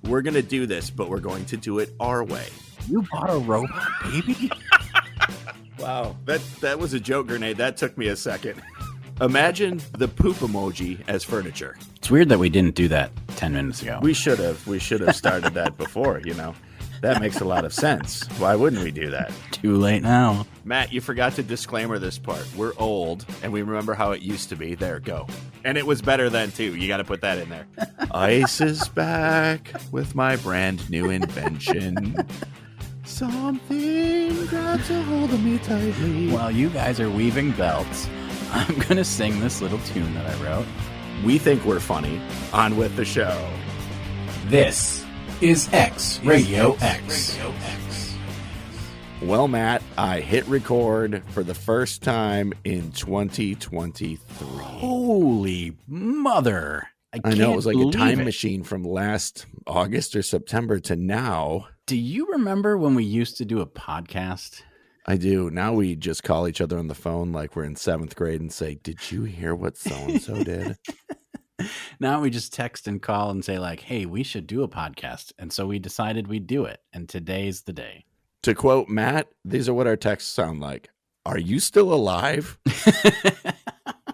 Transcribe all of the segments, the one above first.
we're going to do this, but we're going to do it our way. You bought a robot, baby? Wow, that was a joke grenade. That took me a second. Imagine the poop emoji as furniture. It's weird that we didn't do that 10 minutes ago. We should have started that before, you know. That makes a lot of sense. Why wouldn't we do that? Too late now. Matt, you forgot to disclaimer this part. We're old, and we remember how it used to be. There, go. And it was better then, too. You got to put that in there. Ice is back with my brand new invention. Something grabs a hold of me tightly. While you guys are weaving belts, I'm going to sing this little tune that I wrote. We think we're funny. On with the show. This is XRadioX. Well, Matt, I hit record for the first time in 2023. Holy mother. I know, it was like a time machine from last August or September to now. Do you remember when we used to do a podcast? I do. Now we just call each other on the phone like we're in 7th grade and say, did you hear what so-and-so did? Now we just text and call and say like, hey, we should do a podcast. And so we decided we'd do it. And today's the day. To quote Matt, these are what our texts sound like. Are you still alive?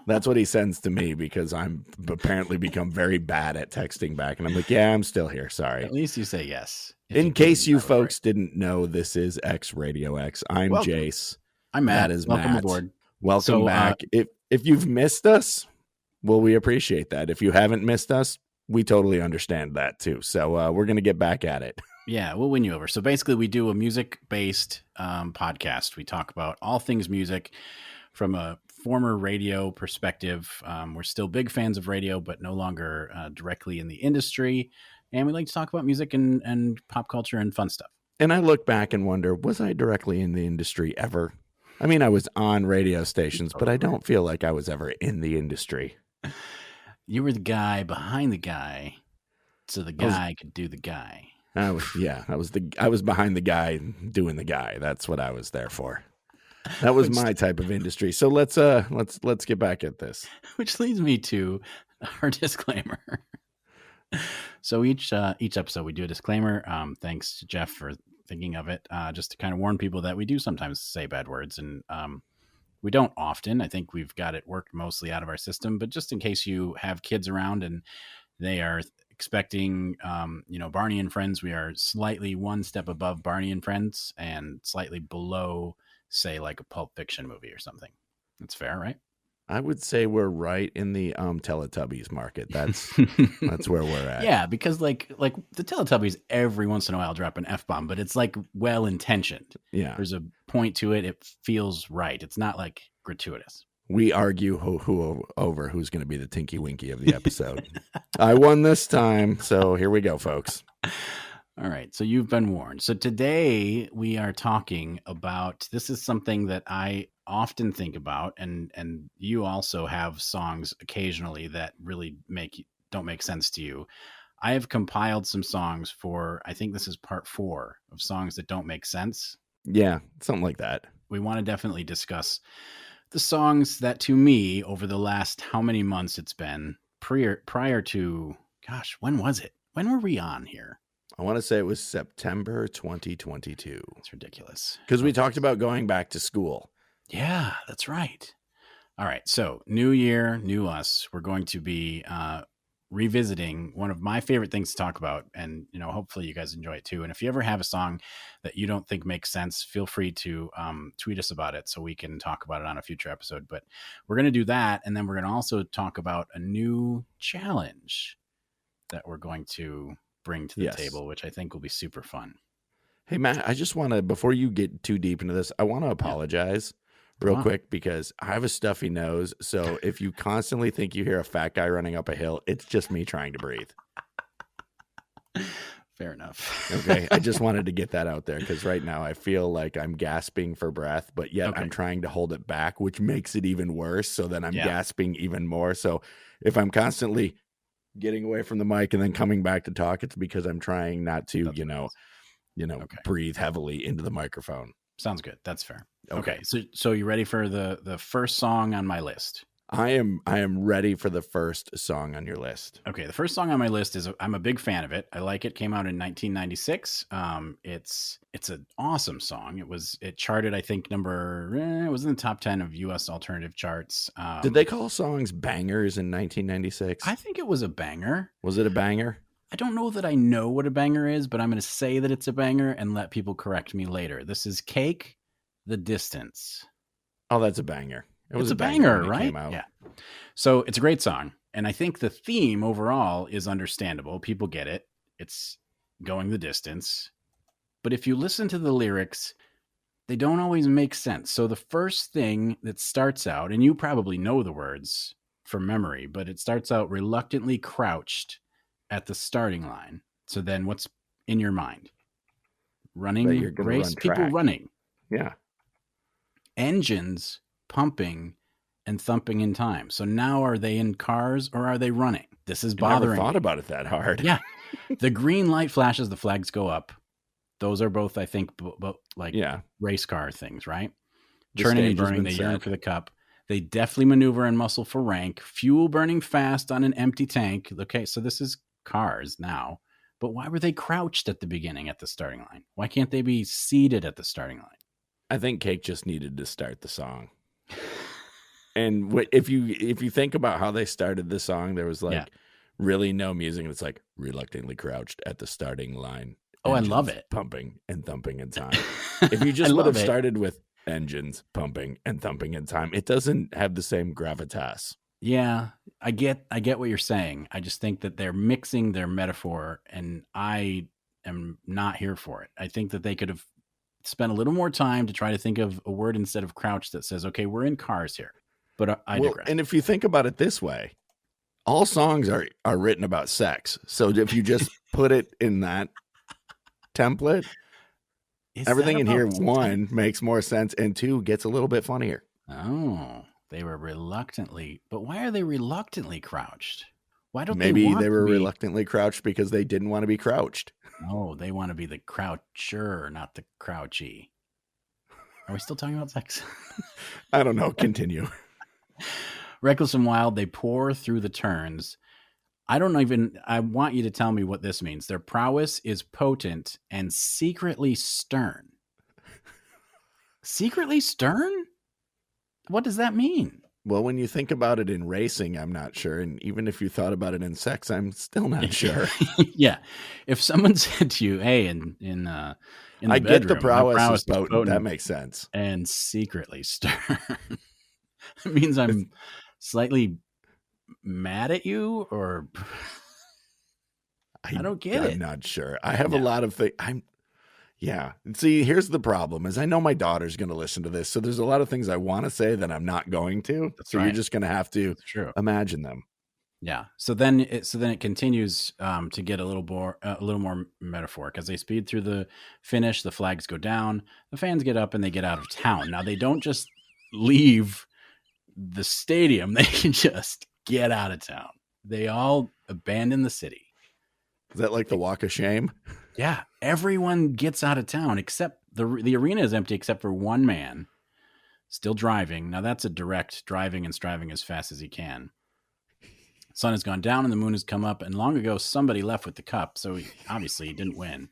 That's what he sends to me because I'm apparently become very bad at texting back. And I'm like, yeah, I'm still here. Sorry. At least you say yes. In case you folks didn't know, this is XRadioX. I'm Jayce. I'm Matt. That is Welcome Matt. aboard. Welcome back. If you've missed us, well, we appreciate that. If you haven't missed us, we totally understand that too. So we're going to get back at it. Yeah, we'll win you over. So basically, we do a music-based podcast. We talk about all things music from a former radio perspective. We're still big fans of radio, but no longer directly in the industry. And we like to talk about music and pop culture and fun stuff. And I look back and wonder, was I directly in the industry ever? I mean, I was on radio stations, but I don't feel like I was ever in the industry. You were the guy behind the guy, so the guy could do the guy. I was behind the guy doing the guy. That's what I was there for. That was my type of industry. So let's get back at this. Which leads me to our disclaimer. So each episode we do a disclaimer. Thanks to Jeff for thinking of it, just to kind of warn people that we do sometimes say bad words, and we don't often. I think we've got it worked mostly out of our system, but just in case you have kids around and they are expecting, Barney and Friends, we are slightly one step above Barney and Friends and slightly below, say, like a Pulp Fiction movie or something. That's fair, right? I would say we're right in the Teletubbies market. That's where we're at. Yeah, because like the Teletubbies every once in a while drop an F-bomb, but it's like well intentioned. Yeah, there's a point to it. It feels right. It's not like gratuitous. We argue over who's going to be the Tinky Winky of the episode. I won this time, so here we go, folks. All right, so you've been warned. So today we are talking about, this is something that I often think about, and you also have songs occasionally that really don't make sense to you. I have compiled some songs for, I think this is part 4 of songs that don't make sense. Yeah, something like that. We want to definitely discuss the songs that, to me, over the last how many months it's been, prior to, gosh, when was it? When were we on here? I want to say it was September 2022. It's ridiculous. Because we talked about going back to school. Yeah, that's right. All right. So new year, new us. We're going to be revisiting one of my favorite things to talk about. And, hopefully you guys enjoy it too. And if you ever have a song that you don't think makes sense, feel free to tweet us about it so we can talk about it on a future episode. But we're going to do that. And then we're going to also talk about a new challenge that we're going to bring to the table, which I think will be super fun. Hey, Matt, I just want to, before you get too deep into this, I want to apologize real quick because I have a stuffy nose. So if you constantly think you hear a fat guy running up a hill, it's just me trying to breathe. Fair enough. Okay. I just wanted to get that out there because right now I feel like I'm gasping for breath, but yet I'm trying to hold it back, which makes it even worse. So then I'm gasping even more. So if I'm constantly getting away from the mic and then coming back to talk, it's because I'm trying not to, breathe heavily into the microphone. Sounds good. That's fair. Okay. So you ready for the first song on my list? I am ready for the first song on your list. Okay, the first song on my list is I'm a big fan of it. I like it. Came out in 1996. It's an awesome song. It charted, I think, it was in the top 10 of U.S. alternative charts. Did they call songs bangers in 1996? I think it was a banger. Was it a banger? I don't know that I know what a banger is, but I'm going to say that it's a banger and let people correct me later. This is Cake, The Distance. Oh, that's a banger. It's a banger, right? Yeah. So it's a great song. And I think the theme overall is understandable. People get it. It's going the distance. But if you listen to the lyrics, they don't always make sense. So the first thing that starts out, and you probably know the words from memory, but it starts out reluctantly crouched at the starting line. So then what's in your mind? Running race, people running. Yeah. Engines pumping and thumping in time. So now are they in cars or are they running? This is bothering me. I never thought about it that hard. Yeah. The green light flashes, the flags go up. Those are both, I think, race car things, right? Churning and burning, they yearn for the cup. They deftly maneuver and muscle for rank. Fuel burning fast on an empty tank. Okay, so this is cars now. But why were they crouched at the beginning at the starting line? Why can't they be seated at the starting line? I think Cake just needed to start the song. And if you think about how they started the song, there was really no music. It's like reluctantly crouched at the starting line. Oh, I love it. Pumping and thumping in time. If you just would have started with engines pumping and thumping in time, it doesn't have the same gravitas. Yeah, I get what you're saying. I just think that they're mixing their metaphor, and I am not here for it. I think that they could have spent a little more time to try to think of a word instead of crouch that says, okay, we're in cars here. But I digress. And if you think about it this way, all songs are written about sex. So if you just put it in that template, everything in here, one, makes more sense, and two, gets a little bit funnier. Oh, they were reluctantly. But why are they reluctantly crouched? Why don't Maybe they were reluctantly crouched because they didn't want to be crouched. Oh, they want to be the croucher, not the crouchy. Are we still talking about sex? I don't know. Continue. Reckless and wild, they pour through the turns. I want you to tell me what this means. Their prowess is potent and secretly stern. Secretly stern? What does that mean? Well, when you think about it in racing, I'm not sure. And even if you thought about it in sex, I'm still not sure. Yeah. If someone said to you, hey, in the I bedroom, get the prowess is potent. That makes sense. And secretly stern. It means I'm slightly mad at you, or I don't get it. I'm not sure. I have a lot of things. See, here's the problem is I know my daughter's going to listen to this. So there's a lot of things I want to say that I'm not going to. That's so right. You're just going to have to imagine them. Yeah. So then it continues to get a little more metaphor because they speed through the finish. The flags go down. The fans get up and they get out of town. Now they don't just leave the stadium. They can just get out of town. They all abandon the city. Is that like the walk of shame? Yeah. Everyone gets out of town except the arena is empty except for one man still driving. Now that's a direct driving and striving as fast as he can. Sun has gone down and the moon has come up, and long ago somebody left with the cup, so obviously he didn't win.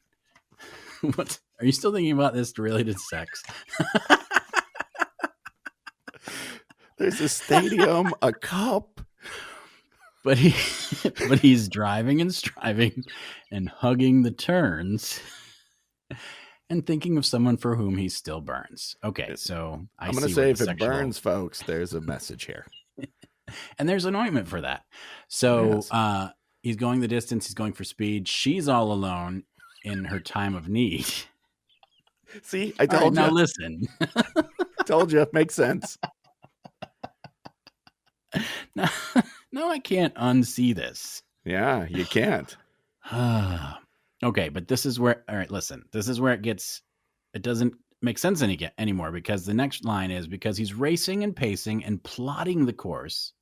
What are you still thinking about this related to sex? There's a stadium, a cup. But he's driving and striving and hugging the turns and thinking of someone for whom he still burns. Okay, so I'm going to say if it burns, folks, there's a message here. And there's an ointment for that. So yes. He's going the distance. He's going for speed. She's all alone in her time of need. See, I told you. Now listen. Told you. Makes sense. No, I can't unsee this. Yeah, you can't. Okay, but this is where, all right, listen. This is where it doesn't make sense anymore, because the next line is, because he's racing and pacing and plotting the course,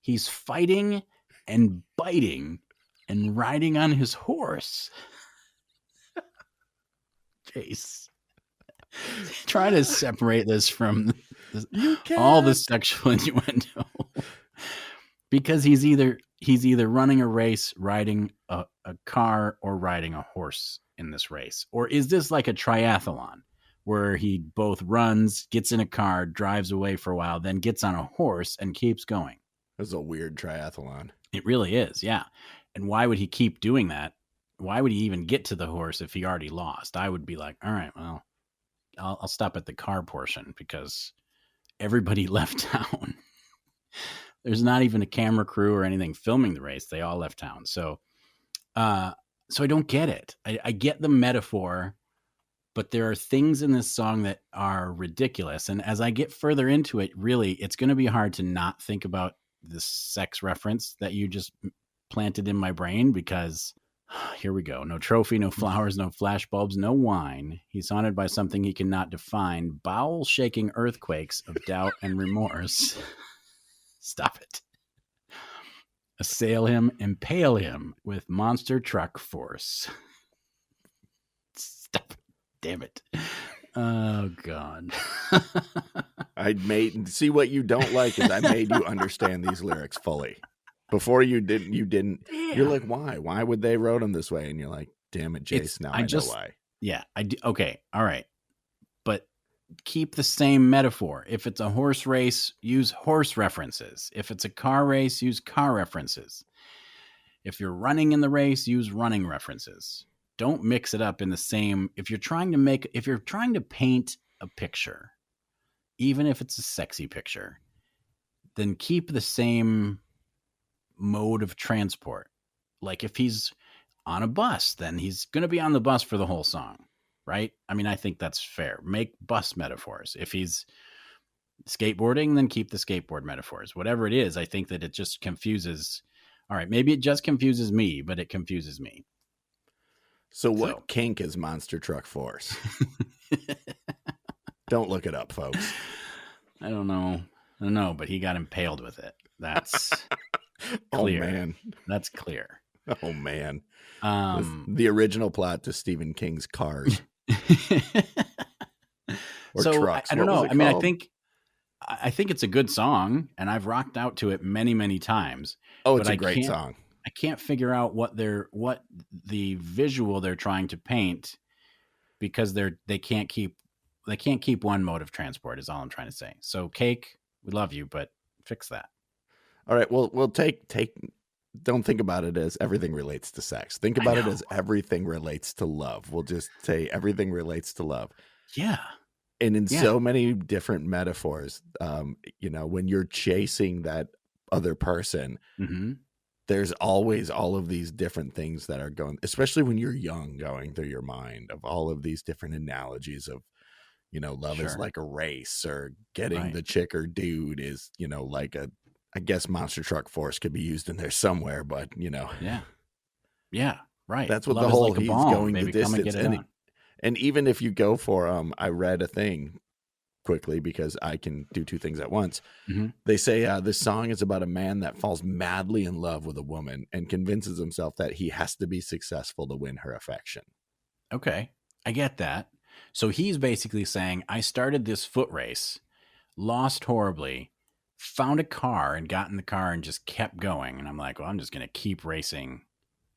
he's fighting and biting and riding on his horse. Jayce, try to separate this from all the sexual innuendo. Because he's either running a race, riding a car, or riding a horse in this race. Or is this like a triathlon where he both runs, gets in a car, drives away for a while, then gets on a horse and keeps going? This is a weird triathlon. It really is, yeah. And why would he keep doing that? Why would he even get to the horse if he already lost? I would be like, all right, well, I'll stop at the car portion because everybody left town. There's not even a camera crew or anything filming the race. They all left town. So I don't get it. I get the metaphor, but there are things in this song that are ridiculous. And as I get further into it, really, it's going to be hard to not think about the sex reference that you just planted in my brain, because here we go. No trophy, no flowers, no flashbulbs, no wine. He's haunted by something he cannot define. Bowel-shaking earthquakes of doubt and remorse. Stop it. Assail him, impale him with monster truck force. Stop it. Damn it. Oh, God. See, what you don't like is I made you understand these lyrics fully. Before you didn't. Damn. You're like, why? Why would they wrote them this way? And you're like, damn it, Jayce, I know why. Yeah, I do. Okay, all right. But keep the same metaphor. If it's a horse race, use horse references. If it's a car race, use car references. If you're running in the race, use running references. Don't mix it up in the same. If you're trying to paint a picture, even if it's a sexy picture, then keep the same mode of transport. Like if he's on a bus, then he's going to be on the bus for the whole song, right? I mean, I think that's fair. Make bus metaphors. If he's skateboarding, then keep the skateboard metaphors. Whatever it is, I think that it just confuses. All right, maybe it just confuses me, but it confuses me. So what kink is monster truck force? Don't look it up, folks. I don't know, but he got impaled with it. That's clear. Oh, man. That's clear. Oh, man. The original plot to Stephen King's Cars. Or so, Trucks. I don't know. I mean, I think it's a good song, and I've rocked out to it many, many times. Oh, it's a great song. I can't figure out what the visual they're trying to paint, because they can't keep one mode of transport is all I'm trying to say. So Cake, we love you, but fix that. All right. Well, we'll take. Don't think about it as everything relates to sex. Think about it as everything relates to love. We'll just say everything relates to love. Yeah. And in so many different metaphors, when you're chasing that other person, there's always all of these different things that are going, especially when you're young, going through your mind of all of these different analogies of, love is like a race, or getting the chick or dude is, like I guess monster truck force could be used in there somewhere, but Yeah, right. That's what love the whole like he's bomb, going baby, the distance. And even if you go for, I read a thing quickly because I can do two things at once. They say this song is about a man that falls madly in love with a woman and convinces himself that he has to be successful to win her affection. Okay, I get that. So he's basically saying, I started this foot race, lost horribly, found a car and got in the car and just kept going. And I'm like, well, I'm just going to keep racing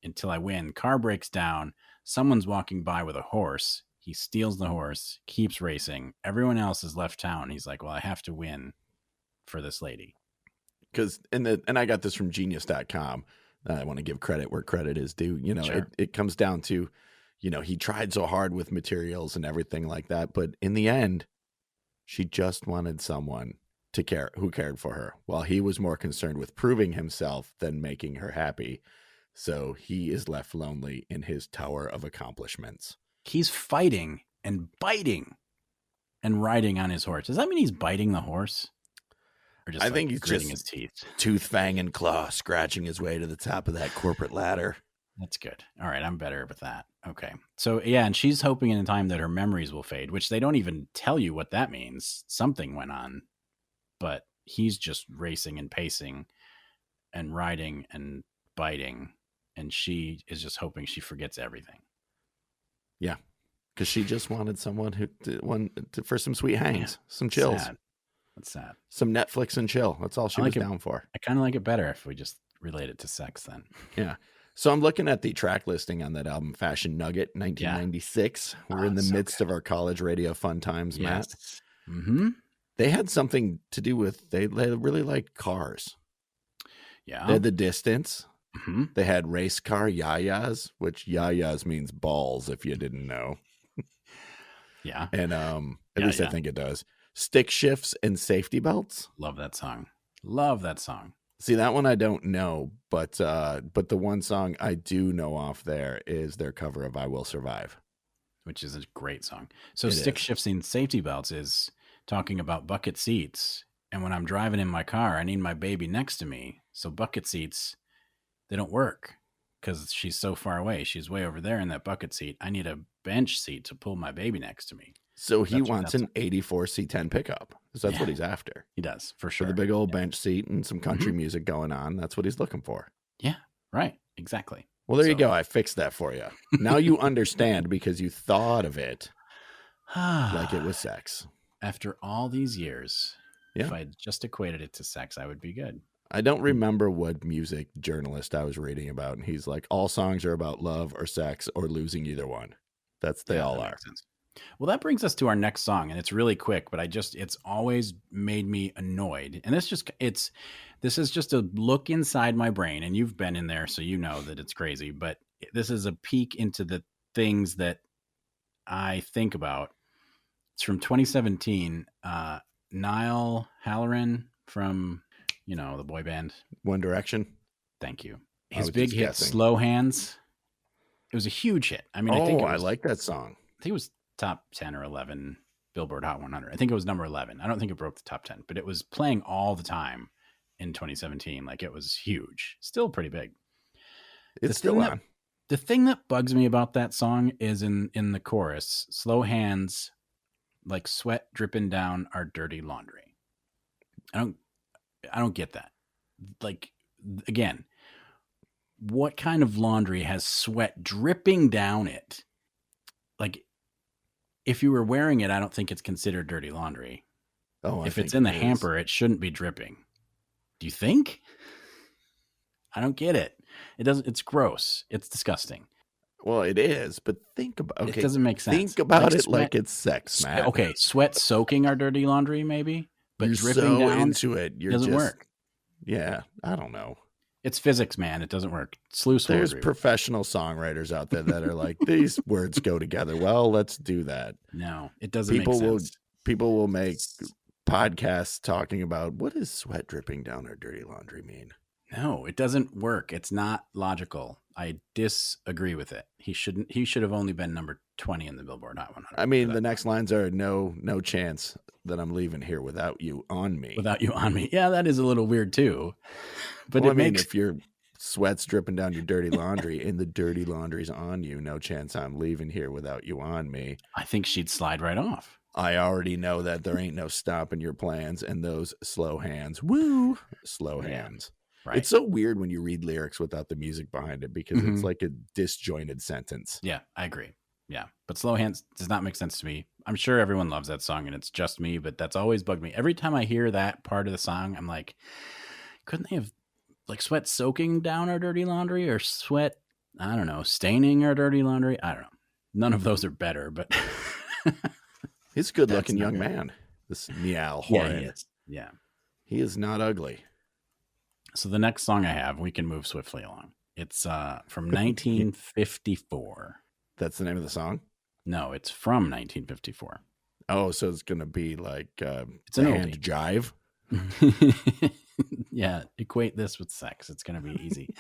until I win. Car breaks down. Someone's walking by with a horse. He steals the horse, keeps racing. Everyone else has left town. He's like, well, I have to win for this lady. Because, and I got this from genius.com. I want to give credit where credit is due. Sure. It comes down to, he tried so hard with materials and everything like that. But in the end, she just wanted someone who cared for her, while he was more concerned with proving himself than making her happy. So he is left lonely in his tower of accomplishments. He's fighting and biting and riding on his horse. Does that mean he's biting the horse? Or just I think he's gritting just his teeth, tooth, fang, and claw, scratching his way to the top of that corporate ladder. That's good. All right, I'm better with that. Okay. So yeah, and she's hoping in time that her memories will fade, which they don't even tell you what that means. Something went on, but he's just racing and pacing and riding and biting, and she is just hoping she forgets everything. Yeah, because she just wanted someone for some sweet hangs, some chills. Sad. That's sad. Some Netflix and chill. That's all she was down for. I kind of like it better if we just relate it to sex then. Yeah. So I'm looking at the track listing on that album, Fashion Nugget, 1996. Yeah. We're in the midst of our college radio fun times, Matt. Mm-hmm. They had something to do with, they really liked cars. Yeah. They had The Distance. Mm-hmm. They had Race Car Yayas, which Yayas means balls, if you didn't know. Yeah. And at least I think it does. Stick Shifts and Safety Belts. Love that song. Love that song. See, that one I don't know, but the one song I do know off there is their cover of I Will Survive. Which is a great song. So Stick Shifts and Safety Belts is talking about bucket seats. And when I'm driving in my car, I need my baby next to me. So bucket seats, they don't work because she's so far away. She's way over there in that bucket seat. I need a bench seat to pull my baby next to me. So he wants an 84 C10 pickup. So that's what he's after. He does, for sure. With a big old bench seat and some country music going on. That's what he's looking for. Yeah, right. Exactly. Well, there you go. I fixed that for you. Now you understand because you thought of it like it was sex. After all these years, if I just equated it to sex, I would be good. I don't remember what music journalist I was reading about. And he's like, all songs are about love or sex or losing either one. They all are. Well, that brings us to our next song, and it's really quick, but it's always made me annoyed. And this is just a look inside my brain, and you've been in there, so you know that it's crazy, but this is a peek into the things that I think about. It's from 2017. Niall Halloran from, the boy band One Direction. Thank you. His big hit, Slow Hands. It was a huge hit. I mean, I like that song. I think it was top 10 or 11 Billboard Hot 100. I think it was number 11. I don't think it broke the top 10, but it was playing all the time in 2017. Like, it was huge. Still pretty big. It's still on. The thing that bugs me about that song is in the chorus, slow hands, like sweat dripping down our dirty laundry. I don't get that. Like, again, what kind of laundry has sweat dripping down it? Like, if you were wearing it, I don't think it's considered dirty laundry. If it's in the hamper, it shouldn't be dripping. Do you think? I don't get it. It's gross. It's disgusting. Well, it is, but think about it. It doesn't make sense. Think about it like it's sex, Matt. Okay, sweat soaking our dirty laundry, maybe, but you're dripping so down into it. Doesn't work. Yeah, I don't know. It's physics, man. It doesn't work. There's professional songwriters out there that are like, these words go together. Well, let's do that. No, it doesn't make sense. People will make podcasts talking about, what does sweat dripping down our dirty laundry mean? No, it doesn't work. It's not logical. I disagree with it. He should have only been number 20 in the Billboard Hot 100. I mean, the next lines are no chance that I'm leaving here without you on me. Without you on me. Yeah, that is a little weird too. But if your sweat's dripping down your dirty laundry and the dirty laundry's on you, no chance I'm leaving here without you on me. I think she'd slide right off. I already know that there ain't no stopping your plans and those slow hands. Woo! Slow hands. Right. It's so weird when you read lyrics without the music behind it because it's like a disjointed sentence. Yeah, I agree. Yeah, but Slow Hands does not make sense to me. I'm sure everyone loves that song and it's just me, but that's always bugged me. Every time I hear that part of the song, I'm like, couldn't they have like sweat soaking down our dirty laundry or sweat, I don't know, staining our dirty laundry? I don't know. None of those are better, but he's a good looking young man. This Niall Horan. Yeah, he is. Yeah. He is not ugly. So the next song I have, we can move swiftly along. It's from 1954. That's the name of the song? No, it's from 1954. Oh, so it's going to be like it's an hand jive? Yeah, equate this with sex. It's going to be easy.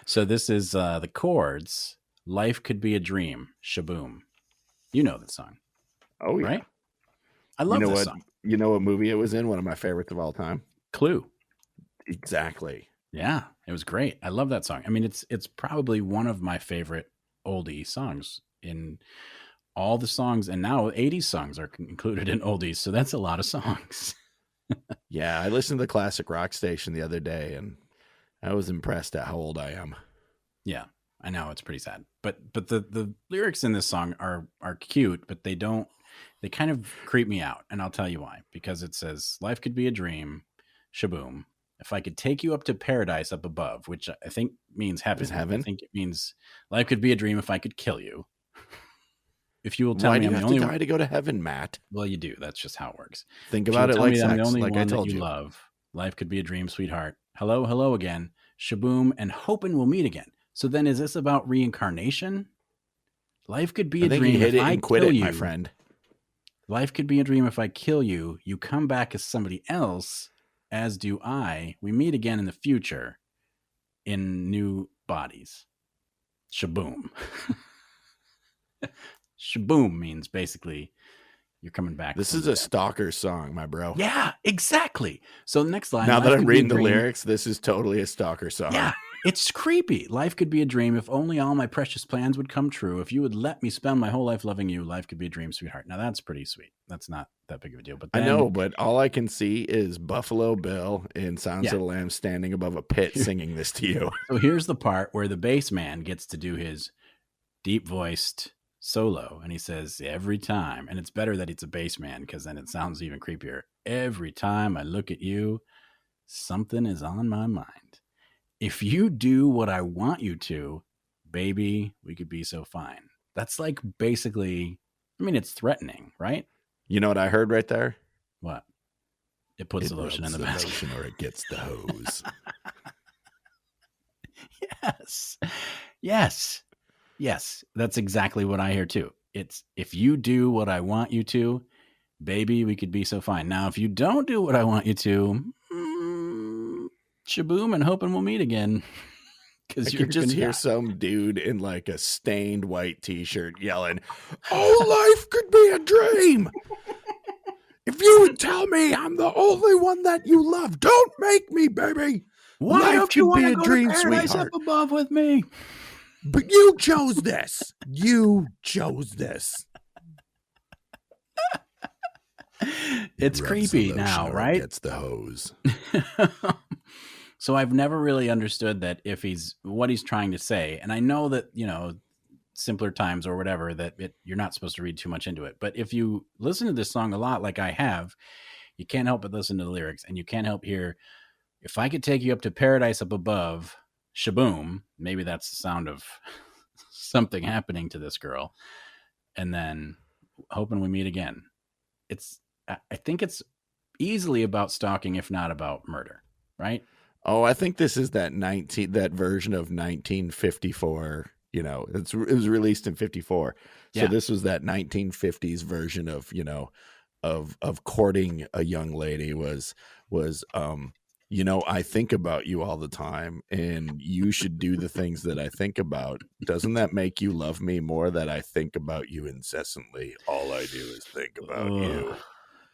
So this is the chords, Life Could Be a Dream, Shaboom. You know the song. Oh, yeah. Right? I love this song. You know what movie it was in? One of my favorites of all time? Clue. Exactly. Yeah, it was great. I love that song. I mean, it's probably one of my favorite oldie songs in all the songs. And now 80s songs are included in oldies. So that's a lot of songs. Yeah, I listened to the classic rock station the other day and I was impressed at how old I am. Yeah, I know. It's pretty sad. But the lyrics in this song are cute, but they don't they kind of creep me out, and I'll tell you why. Because it says, life could be a dream, shaboom. If I could take you up to paradise up above, which I think means heaven. Heaven? I think it means life could be a dream if I could kill you. If you will tell Why me do you I'm have the to only die to go to heaven, Matt? Well, you do. That's just how it works. Think If about you'll it tell like me I'm the sex, only like I one that told you you. love, life could be a dream, sweetheart. Hello, hello again. Shaboom, and hoping we'll meet again. So then is this about reincarnation? Life could be a I think dream you hit if it I and quit kill it, you. my friend. Life could be a dream if I kill you. You come back as somebody else, as do I. We meet again in the future in new bodies. Shaboom. Shaboom means basically you're coming back. This from is the a dead. stalker song, my bro. Yeah, exactly. So the next line. Now that life I'm could be a reading the dream. lyrics, this is totally a stalker song. Yeah, it's creepy. Life could be a dream if only all my precious plans would come true. If you would let me spend my whole life loving you, life could be a dream, sweetheart. Now that's pretty sweet. That's not that big of a deal. But then, I know, but all I can see is Buffalo Bill in Sounds of the Lambs standing above a pit singing this to you. So here's the part where the bass man gets to do his deep-voiced solo, and he says, every time, and it's better that it's a bass man because then it sounds even creepier. Every time I look at you, something is on my mind. If you do what I want you to, baby, we could be so fine. That's like basically, I mean, it's threatening, right? You know what I heard right there? What? It puts the lotion in the basket. Lotion or it gets the hose. Yes. That's exactly what I hear too. It's if you do what I want you to, baby, we could be so fine. Now, if you don't do what I want you to, shaboom and hoping we'll meet again. Because you just hear some dude in like a stained white t-shirt yelling, "Oh, life could be a dream. If you would tell me I'm the only one that you love, don't make me, baby. Why life don't you could want be to a go dream, to paradise sweetheart. up above with me? But you chose this. You chose this." It's creepy now, right? Gets the hose. So I've never really understood that if what he's trying to say. And I know that, simpler times or whatever, that you're not supposed to read too much into it. But if you listen to this song a lot, like I have, you can't help but listen to the lyrics, and you can't help hear, if I could take you up to paradise up above, shaboom, maybe that's the sound of something happening to this girl. And then hoping we meet again. I think it's easily about stalking, if not about murder, right? Oh, I think this is that version of 1954. It was released in 54. So this was that 1950s version of, of courting a young lady was I think about you all the time and you should do the things that I think about. Doesn't that make you love me more that I think about you incessantly? All I do is think about you.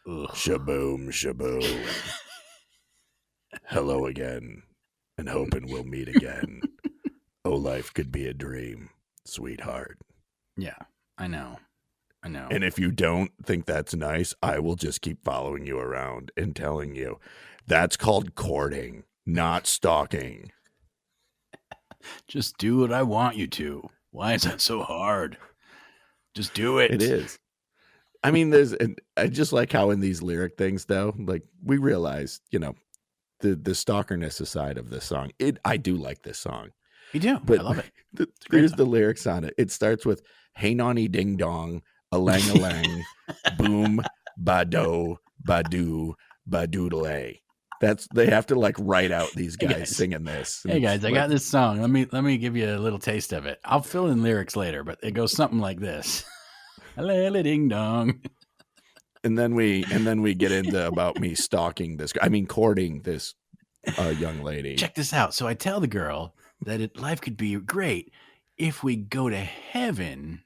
Shaboom, shaboom. Hello again, and hoping we'll meet again. Oh, life could be a dream, sweetheart. Yeah, I know. And if you don't think that's nice, I will just keep following you around and telling you. That's called courting, not stalking. Just do what I want you to. Why is that so hard? Just do it. It is. I mean, I just like how in these lyric things, though, like we realize, the stalkerness aside of this song, I do like this song. You do, but I love it. Here's the lyrics on it. It starts with "Hey nonny ding dong, a lang a lang, boom, bado, badu, badoodle." They have to like write out these guys singing this. Hey guys, I got this song. Let me give you a little taste of it. I'll fill in lyrics later, but it goes something like this. Ding dong. And then we get into about me stalking this. Courting this young lady. Check this out. So I tell the girl that life could be great if we go to heaven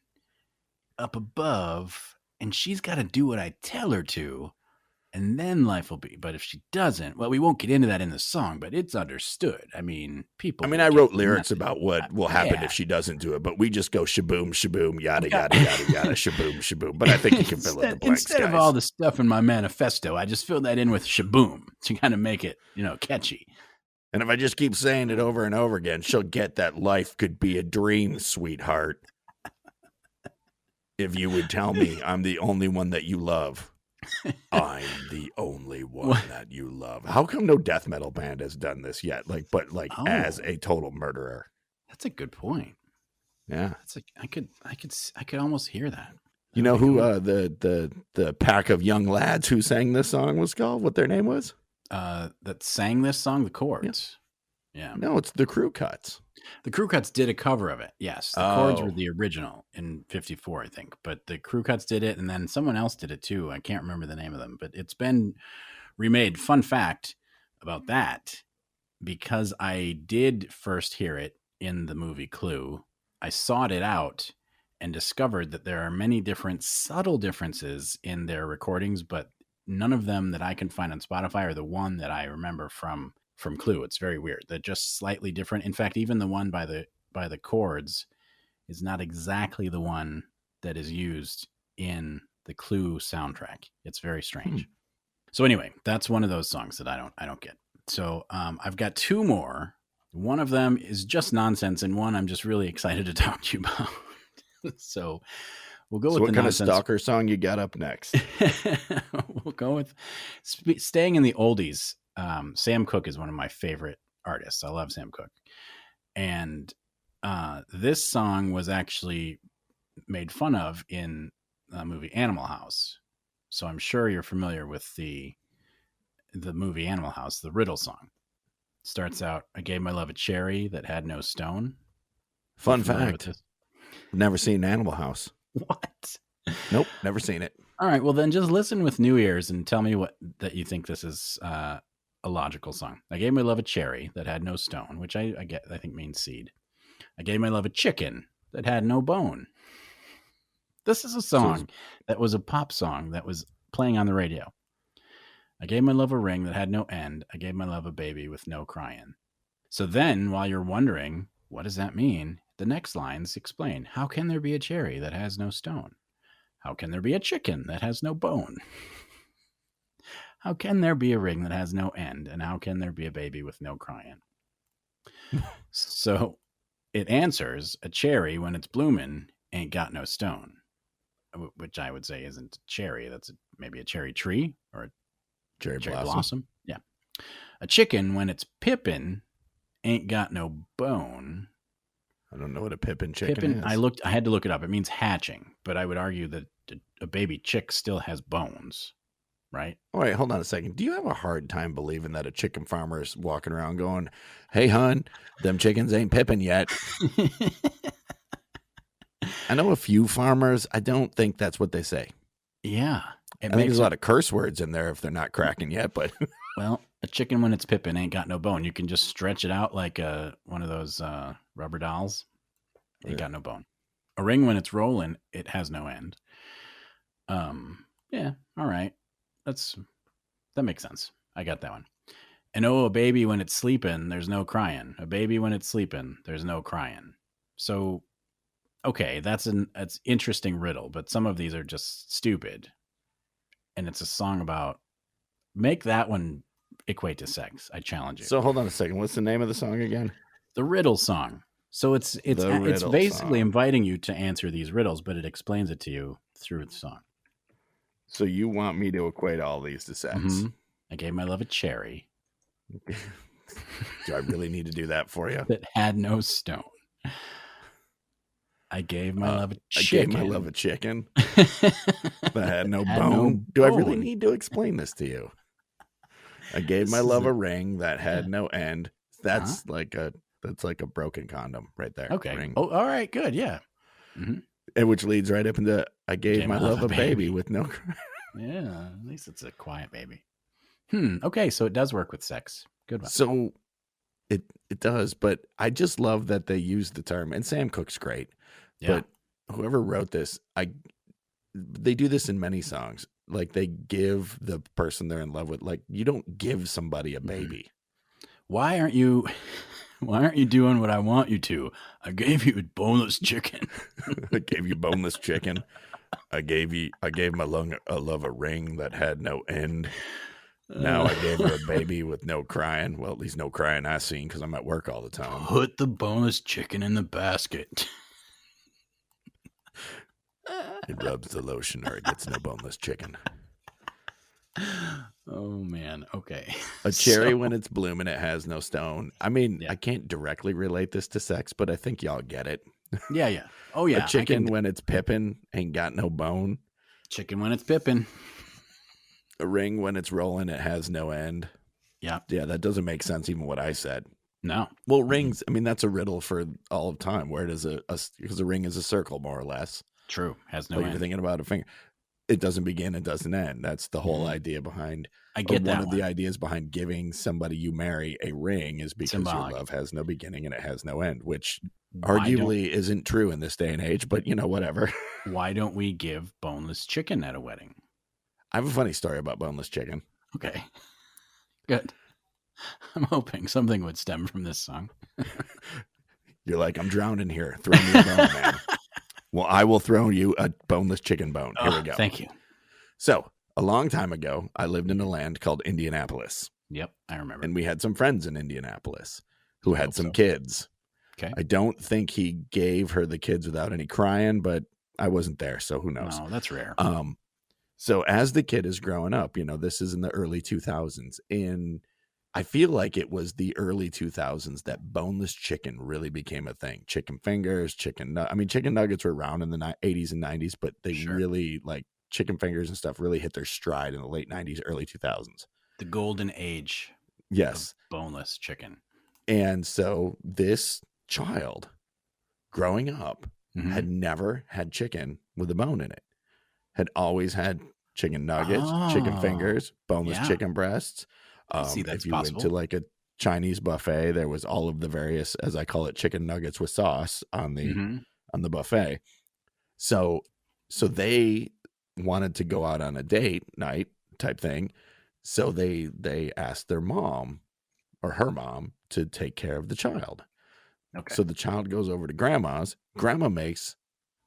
up above, and she's got to do what I tell her to, and then life will be. But if she doesn't, well, we won't get into that in the song, but it's understood. People. I wrote lyrics about what will happen if she doesn't do it, but we just go shaboom, shaboom, yada, yada, yada, yada, shaboom, shaboom. But I think you can fill in the blanks, instead of all the stuff in my manifesto, I just fill that in with shaboom to kind of make it, catchy. And if I just keep saying it over and over again, she'll get that life could be a dream, sweetheart. If you would tell me I'm the only one that you love, I'm the only one that you love. How come no death metal band has done this yet? As a total murderer. That's a good point. Yeah, I could almost hear that. You know who the pack of young lads who sang this song was called? What their name was? That sang this song, the Chords. Yeah. No, it's the Crew Cuts. The Crew Cuts did a cover of it. Yes, the Chords were the original in '54, I think. But the Crew Cuts did it, and then someone else did it too. I can't remember the name of them, but it's been remade. Fun fact about that: because I did first hear it in the movie Clue, I sought it out and discovered that there are many different subtle differences in their recordings, but none of them that I can find on Spotify are the one that I remember from Clue. It's very weird. They're just slightly different. In fact, even the one by the Chords is not exactly the one that is used in the Clue soundtrack. It's very strange. So anyway, that's one of those songs that I don't get. So I've got two more. One of them is just nonsense, and one I'm just really excited to talk to you about. So we'll go with what the kind nonsense. of stalker song you got up next? We'll go with staying in the oldies. Sam Cooke is one of my favorite artists. I love Sam Cooke. And this song was actually made fun of in the movie Animal House. So I'm sure you're familiar with the movie Animal House, the riddle song. Starts out, I gave my love a cherry that had no stone. Fun fact. Never seen Animal House. What? Nope, never seen it. All right, well then just listen with new ears and tell me that you think this is a logical song. I gave my love a cherry that had no stone, which I think means seed. I gave my love a chicken that had no bone. This is a song that was a pop song that was playing on the radio. I gave my love a ring that had no end. I gave my love a baby with no crying. So then, while you're wondering, what does that mean? The next lines explain, how can there be a cherry that has no stone? How can there be a chicken that has no bone? How can there be a ring that has no end? And how can there be a baby with no crying? So it answers, a cherry, when it's blooming, ain't got no stone. Which I would say isn't a cherry. That's maybe a cherry tree or a cherry blossom. Yeah. A chicken, when it's pippin', ain't got no bone. I don't know what a pippin chicken is. I had to look it up. It means hatching, but I would argue that a baby chick still has bones, right? All right, hold on a second. Do you have a hard time believing that a chicken farmer is walking around going, hey, hun, them chickens ain't pippin yet? I know a few farmers. I don't think that's what they say. Yeah. I think there's a lot of curse words in there if they're not cracking yet, but... Well, a chicken when it's pippin' ain't got no bone. You can just stretch it out like one of those rubber dolls. Ain't got no bone. A ring when it's rolling, it has no end. Yeah, all right. That makes sense. I got that one. And a baby when it's sleeping, there's no crying. A baby when it's sleeping, there's no crying. So, okay, that's interesting riddle, but some of these are just stupid. And it's a song about, make that one equate to sex. I challenge you. So hold on a second. What's the name of the song again? The riddle song. So it's basically inviting you to answer these riddles, but it explains it to you through the song. So you want me to equate all these to sex? Mm-hmm. I gave my love a cherry. Do I really need to do that for you? That had no stone. I gave my love a chicken. I gave my love a chicken that had no bone. Do I really need to explain this to you? I gave my love a ring that had no end. That's like a broken condom right there. Okay. Ring. Oh, all right. Good. Yeah. Mm-hmm. And which leads right up into I gave my love a baby with no cry. Yeah. At least it's a quiet baby. Okay. So it does work with sex. Good one. So it does, but I just love that they use the term, and Sam Cooke's great. Yeah. But whoever wrote this, they do this in many songs. Like they give the person they're in love with, like you don't give somebody a baby. Why aren't you doing what I want you to? I gave you a boneless chicken. I gave you boneless chicken. I gave my love a ring that had no end. Now I gave her a baby with no crying. Well, at least no crying I seen because I'm at work all the time. Put the boneless chicken in the basket. It rubs the lotion or it gets no boneless chicken. Oh, man. Okay. A cherry, when it's blooming, it has no stone. I mean, I can't directly relate this to sex, but I think y'all get it. Yeah. Oh, yeah. A chicken, when it's pippin', ain't got no bone. Chicken when it's pippin'. A ring, when it's rolling, it has no end. Yeah. Yeah, that doesn't make sense, even what I said. No. Well, rings, I mean, that's a riddle for all of time. Where does because a ring is a circle, more or less. True. Has no like end. You're thinking about a finger. It doesn't begin, it doesn't end. That's the whole idea behind. I get that. One of the ideas behind giving somebody you marry a ring is because Symbolic. Your love has no beginning and it has no end, which arguably isn't true in this day and age, but whatever. Why don't we give boneless chicken at a wedding? I have a funny story about boneless chicken. Okay. Good. I'm hoping something would stem from this song. You're like, I'm drowning here. Throw me a bone, man. Well, I will throw you a boneless chicken bone. Here we go. Thank you. So, a long time ago, I lived in a land called Indianapolis. Yep, I remember. And we had some friends in Indianapolis who had some kids. Okay. I don't think he gave her the kids without any crying, but I wasn't there, so who knows? No, that's rare. So as the kid is growing up, this is in the early 2000s. I feel like it was the early 2000s that boneless chicken really became a thing. Chicken fingers, chicken nuggets were around in the 80s and 90s, but they really, like, chicken fingers and stuff really hit their stride in the late 90s, early 2000s. The golden age. Yes. Of boneless chicken. And so this child growing up had never had chicken with a bone in it. Had always had chicken nuggets, chicken fingers, boneless chicken breasts. If you went to like a Chinese buffet, there was all of the various, as I call it, chicken nuggets with sauce on the buffet. So they wanted to go out on a date night type thing. So they asked their mom or her mom to take care of the child. Okay. So the child goes over to grandma's. Grandma makes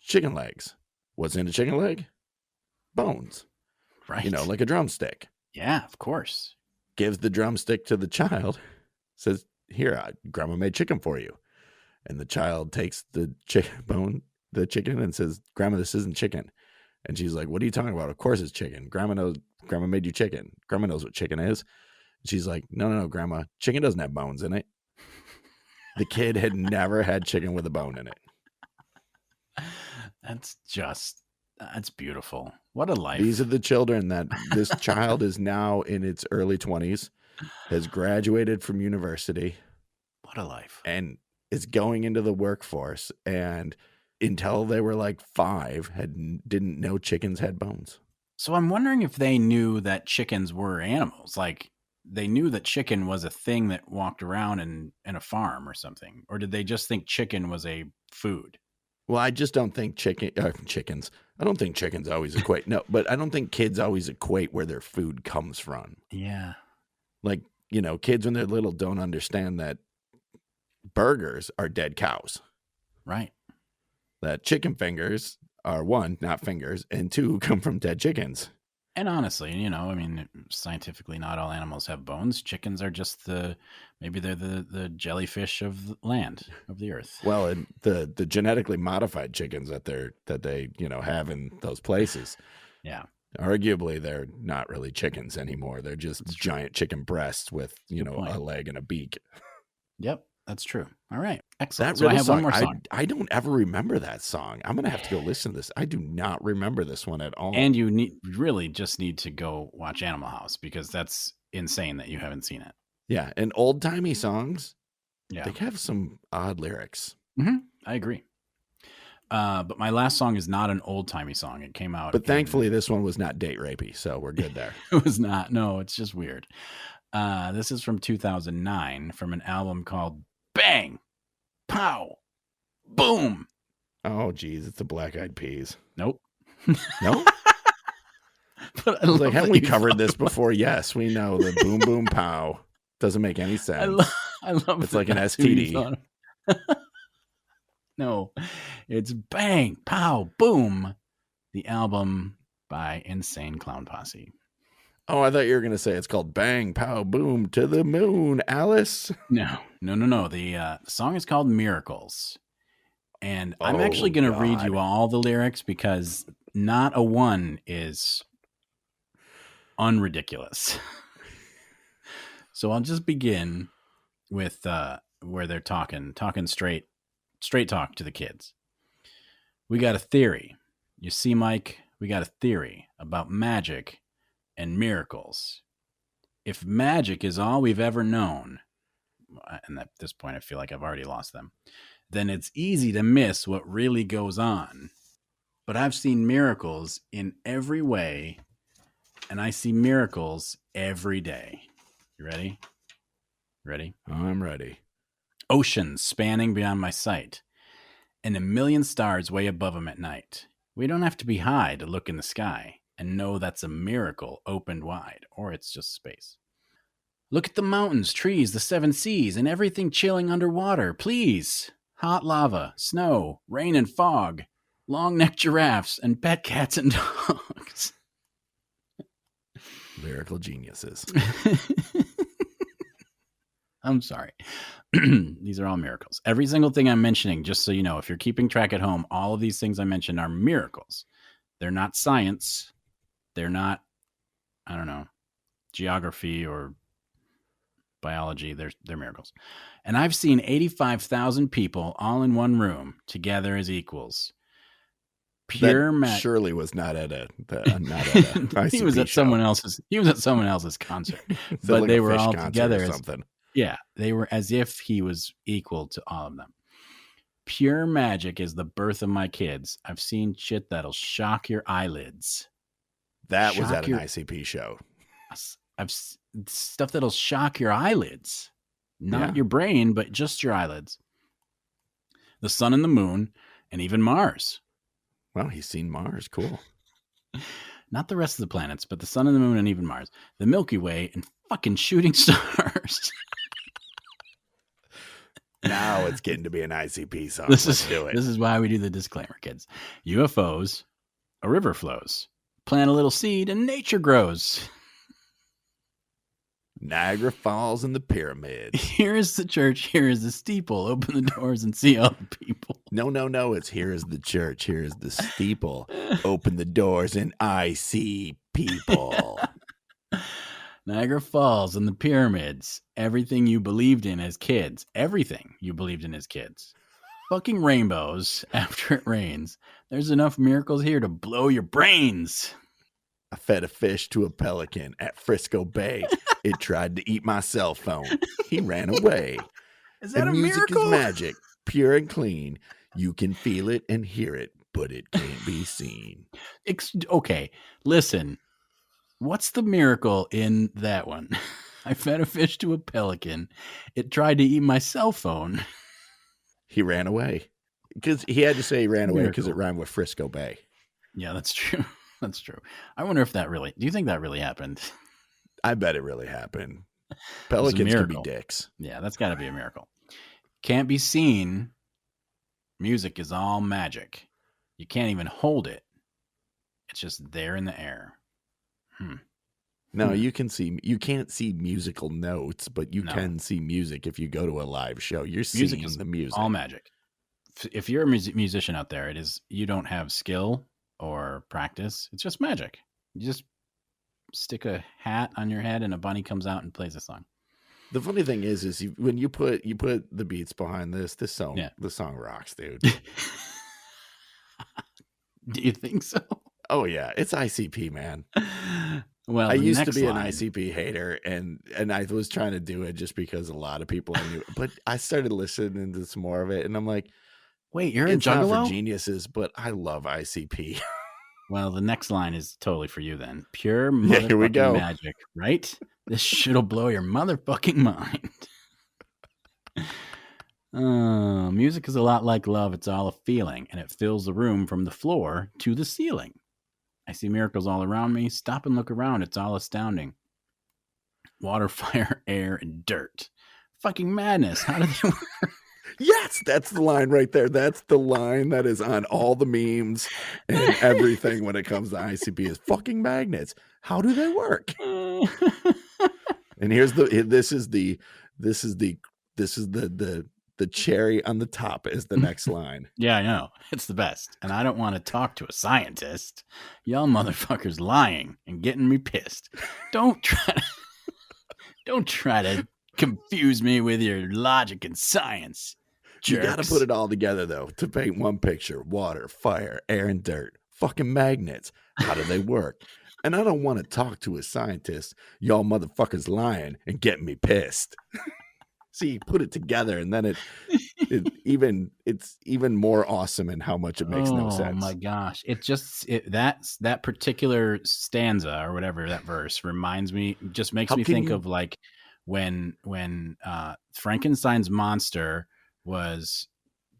chicken legs. What's in a chicken leg? Bones. Right. Like a drumstick. Yeah, of course. Gives the drumstick to the child. Says, here, grandma made chicken for you. And the child takes the chicken and says, Grandma, this isn't chicken. And she's like, what are you talking about? Of course it's chicken. Grandma made you chicken. Grandma knows what chicken is. And she's like, no, Grandma, chicken doesn't have bones in it. The kid had never had chicken with a bone in it. That's beautiful. What a life. These are the children that this child is now in its early 20s, has graduated from university. What a life. And is going into the workforce. And until they were like 5, didn't know chickens had bones. So I'm wondering if they knew that chickens were animals. Like, they knew that chicken was a thing that walked around in a farm or something. Or did they just think chicken was a food? Well, I just don't think chickens. I don't think chickens always equate. No, but I don't think kids always equate where their food comes from. Yeah. Like, kids when they're little don't understand that burgers are dead cows. Right. That chicken fingers are 1, not fingers, and 2, come from dead chickens. And honestly, scientifically, not all animals have bones. Chickens are just maybe they're the jellyfish of land, of the earth. Well, and the genetically modified chickens that they have in those places. Yeah. Arguably, they're not really chickens anymore. They're just giant chicken breasts with, a leg and a beak. Yep. That's true. All right. Excellent. So I have one more song. I don't ever remember that song. I'm going to have to go listen to this. I do not remember this one at all. And you really just need to go watch Animal House because that's insane that you haven't seen it. Yeah. And old-timey songs, they have some odd lyrics. Mm-hmm. I agree. But my last song is not an old-timey song. It came out. But thankfully, this one was not date rapey, so we're good there. It was not. No, it's just weird. This is from 2009 from an album called Bang, Pow, Boom. Oh, geez. It's the Black Eyed Peas. Nope. No? But I was like, haven't we covered this before? Yes, we know. The boom, boom, pow. Doesn't make any sense. I love it's like an STD. No, it's Bang, Pow, Boom, the album by Insane Clown Posse. Oh, I thought you were going to say it's called Bang, Pow, Boom, to the Moon, Alice. No. The song is called Miracles. And I'm actually going to read you all the lyrics because not a one is unridiculous. So I'll just begin with where they're talking straight talk to the kids. We got a theory. You see, Mike, we got a theory about magic and miracles. If magic is all we've ever known, and at this point I feel like I've already lost them, then it's easy to miss what really goes on. But I've seen miracles in every way, and I see miracles every day. You ready? Ready? I'm ready. Oceans spanning beyond my sight, and a million stars way above them at night. We don't have to be high to look in the sky and know that's a miracle opened wide, or it's just space. Look at the mountains, trees, the seven seas, and everything chilling underwater, please. Hot lava, snow, rain and fog, long-necked giraffes, and pet cats and dogs. Miracle geniuses. I'm sorry. These are all miracles. Every single thing I'm mentioning, just so you know, if you're keeping track at home, all of these things I mentioned are miracles. They're not science. They're not, I don't know, geography or biology. They're miracles. And I've seen 85,000 people all in one room together as equals. Pure magic. Surely was not at a he was at someone else's concert. But like they were all together or something. Yeah, they were as if he was equal to all of them. Pure magic is the birth of my kids. I've seen shit that'll shock your eyelids. That was at an ICP show. I've stuff that'll shock your eyelids. Not your brain, but just your eyelids. The sun and the moon, and even Mars. Well, he's seen Mars. Cool. Not the rest of the planets, but the sun and the moon and even Mars. The Milky Way and fucking shooting stars. Now it's getting to be an ICP song. Let's do it. This is why we do the disclaimer, kids. UFOs, a river flows. Plant a little seed and nature grows. Niagara Falls and the pyramids. Here is the church. Here is the steeple. Open the doors and see all the people. No. It's here is the church. Here is the steeple. Open the doors and I see people. Niagara Falls and the pyramids. Everything you believed in as kids. Everything you believed in as kids. Fucking rainbows after it rains. There's enough miracles here to blow your brains. I fed a fish to a pelican at Frisco Bay. It tried to eat my cell phone. He ran away. Is that and a music miracle? Is magic, pure and clean. You can feel it and hear it, but it can't be seen. Okay, listen. What's the miracle in that one? I fed a fish to a pelican. It tried to eat my cell phone. He ran away. Because he had to say he ran away because it rhymed with Frisco Bay. Yeah, that's true. That's true. I wonder if do you think that really happened? I bet it really happened. Pelicans can be dicks. Yeah, that's got to be a miracle. Can't be seen. Music is all magic. You can't even hold it. It's just there in the air. No, you can't see musical notes, but you can see music if you go to a live show. You're seeing the music. All magic. If you're a musician out there, you don't have skill or practice. It's just magic. You just stick a hat on your head and a bunny comes out and plays a song. The funny thing is when you put the beats behind this song, the song rocks, dude. Do you think so? Oh yeah, it's ICP, man. Well, I used to be an ICP hater, and I was trying to do it just because a lot of people I knew. But I started listening to some more of it, and I'm like, wait, you're in Juggalo? Not for geniuses, but I love ICP. Well, the next line is totally for you then. Pure motherfucking here we go. Magic, right? This shit'll blow your motherfucking mind. Music is a lot like love. It's all a feeling, and it fills the room from the floor to the ceiling. I see miracles all around me. Stop and look around. It's all astounding. Water, fire, air, and dirt. Fucking madness. How do they work? Yes, that's the line right there. That's the line that is on all the memes and everything when it comes to ICP is fucking magnets. How do they work? And this is the the cherry on the top is the next line. Yeah, I know. It's the best. And I don't want to talk to a scientist. Y'all motherfuckers lying and getting me pissed. Don't try to confuse me with your logic and science. Jerks. You got to put it all together, though, to paint one picture. Water, fire, air, and dirt. Fucking magnets. How do they work? And I don't want to talk to a scientist. Y'all motherfuckers lying and getting me pissed. See, put it together, and then it's even more awesome in how much it makes no sense. Oh my gosh! That particular stanza or whatever, that verse reminds me, just makes me think of like when Frankenstein's monster was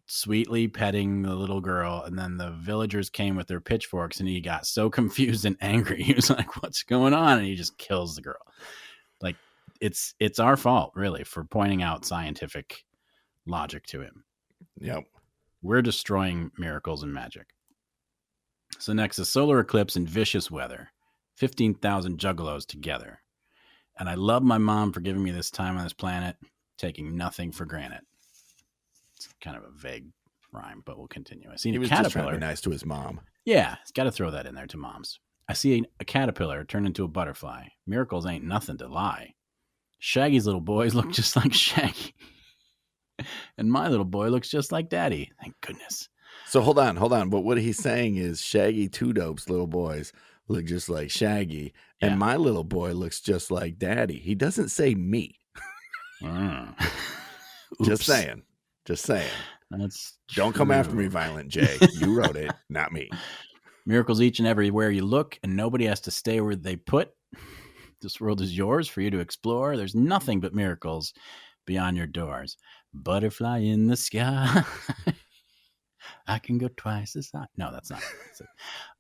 sweetly petting the little girl, and then the villagers came with their pitchforks, and he got so confused and angry. He was like, "What's going on?" And he just kills the girl. Like, it's our fault, really, for pointing out scientific logic to him. Yep. We're destroying miracles and magic. So next, a solar eclipse and vicious weather. 15,000 juggalos together. And I love my mom for giving me this time on this planet, taking nothing for granted. It's kind of a vague rhyme, but we'll continue. I see he a was caterpillar. Just trying to be nice to his mom. Yeah, he's got to throw that in there to moms. I see a caterpillar turn into a butterfly. Miracles ain't nothing to lie. Shaggy's little boys look just like Shaggy. And my little boy looks just like Daddy. Thank goodness. So hold on. But what he's saying is Shaggy Two Dope's little boys look just like Shaggy. Yeah. And my little boy looks just like Daddy. He doesn't say me. Just saying. Don't come after me, Violent J. You wrote it, not me. Miracles each and everywhere you look, and nobody has to stay where they put. This world is yours for you to explore. There's nothing but miracles beyond your doors. Butterfly in the sky. I can go twice as high. No, that's not it. It's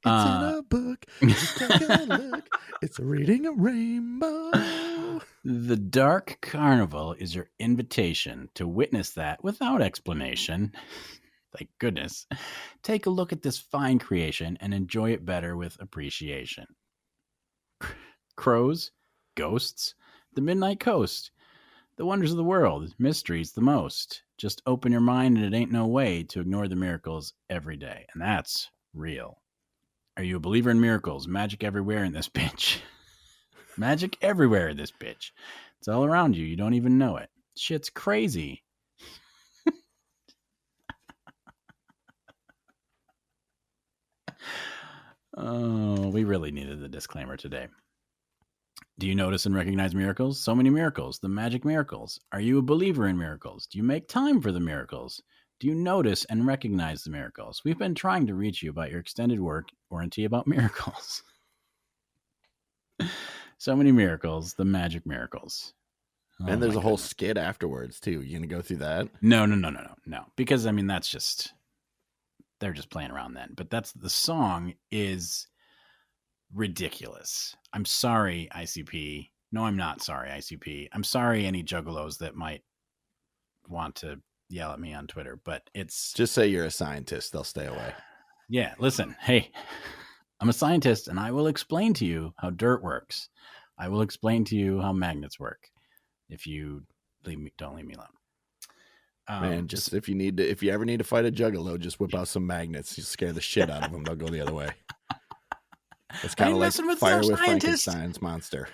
in a book. Just take a look. It's reading a rainbow. The Dark Carnival is your invitation to witness that without explanation. Thank goodness. Take a look at this fine creation and enjoy it better with appreciation. Crows, ghosts, the Midnight Coast, the wonders of the world, mysteries the most. Just open your mind and it ain't no way to ignore the miracles every day. And that's real. Are you a believer in miracles? Magic everywhere in this bitch. Magic everywhere in this bitch. It's all around you. You don't even know it. Shit's crazy. Oh, we really needed the disclaimer today. Do you notice and recognize miracles? So many miracles, the magic miracles. Are you a believer in miracles? Do you make time for the miracles? Do you notice and recognize the miracles? We've been trying to reach you about your extended warranty about miracles. So many miracles, the magic miracles. Oh, and there's a whole skit afterwards, too. You going to go through that? No. Because, I mean, that's just, they're just playing around then. But the song is ridiculous. I'm sorry, ICP. No, I'm not sorry, ICP. I'm sorry, any juggalos that might want to yell at me on Twitter, but it's... Just say you're a scientist. They'll stay away. Yeah, listen. Hey, I'm a scientist, and I will explain to you how dirt works. I will explain to you how magnets work. If you don't leave me alone. Man, just if you ever need to fight a juggalo, just whip out some magnets. You scare the shit out of them. They'll go the other way. It's kind of like Fire with Frankenstein's monster.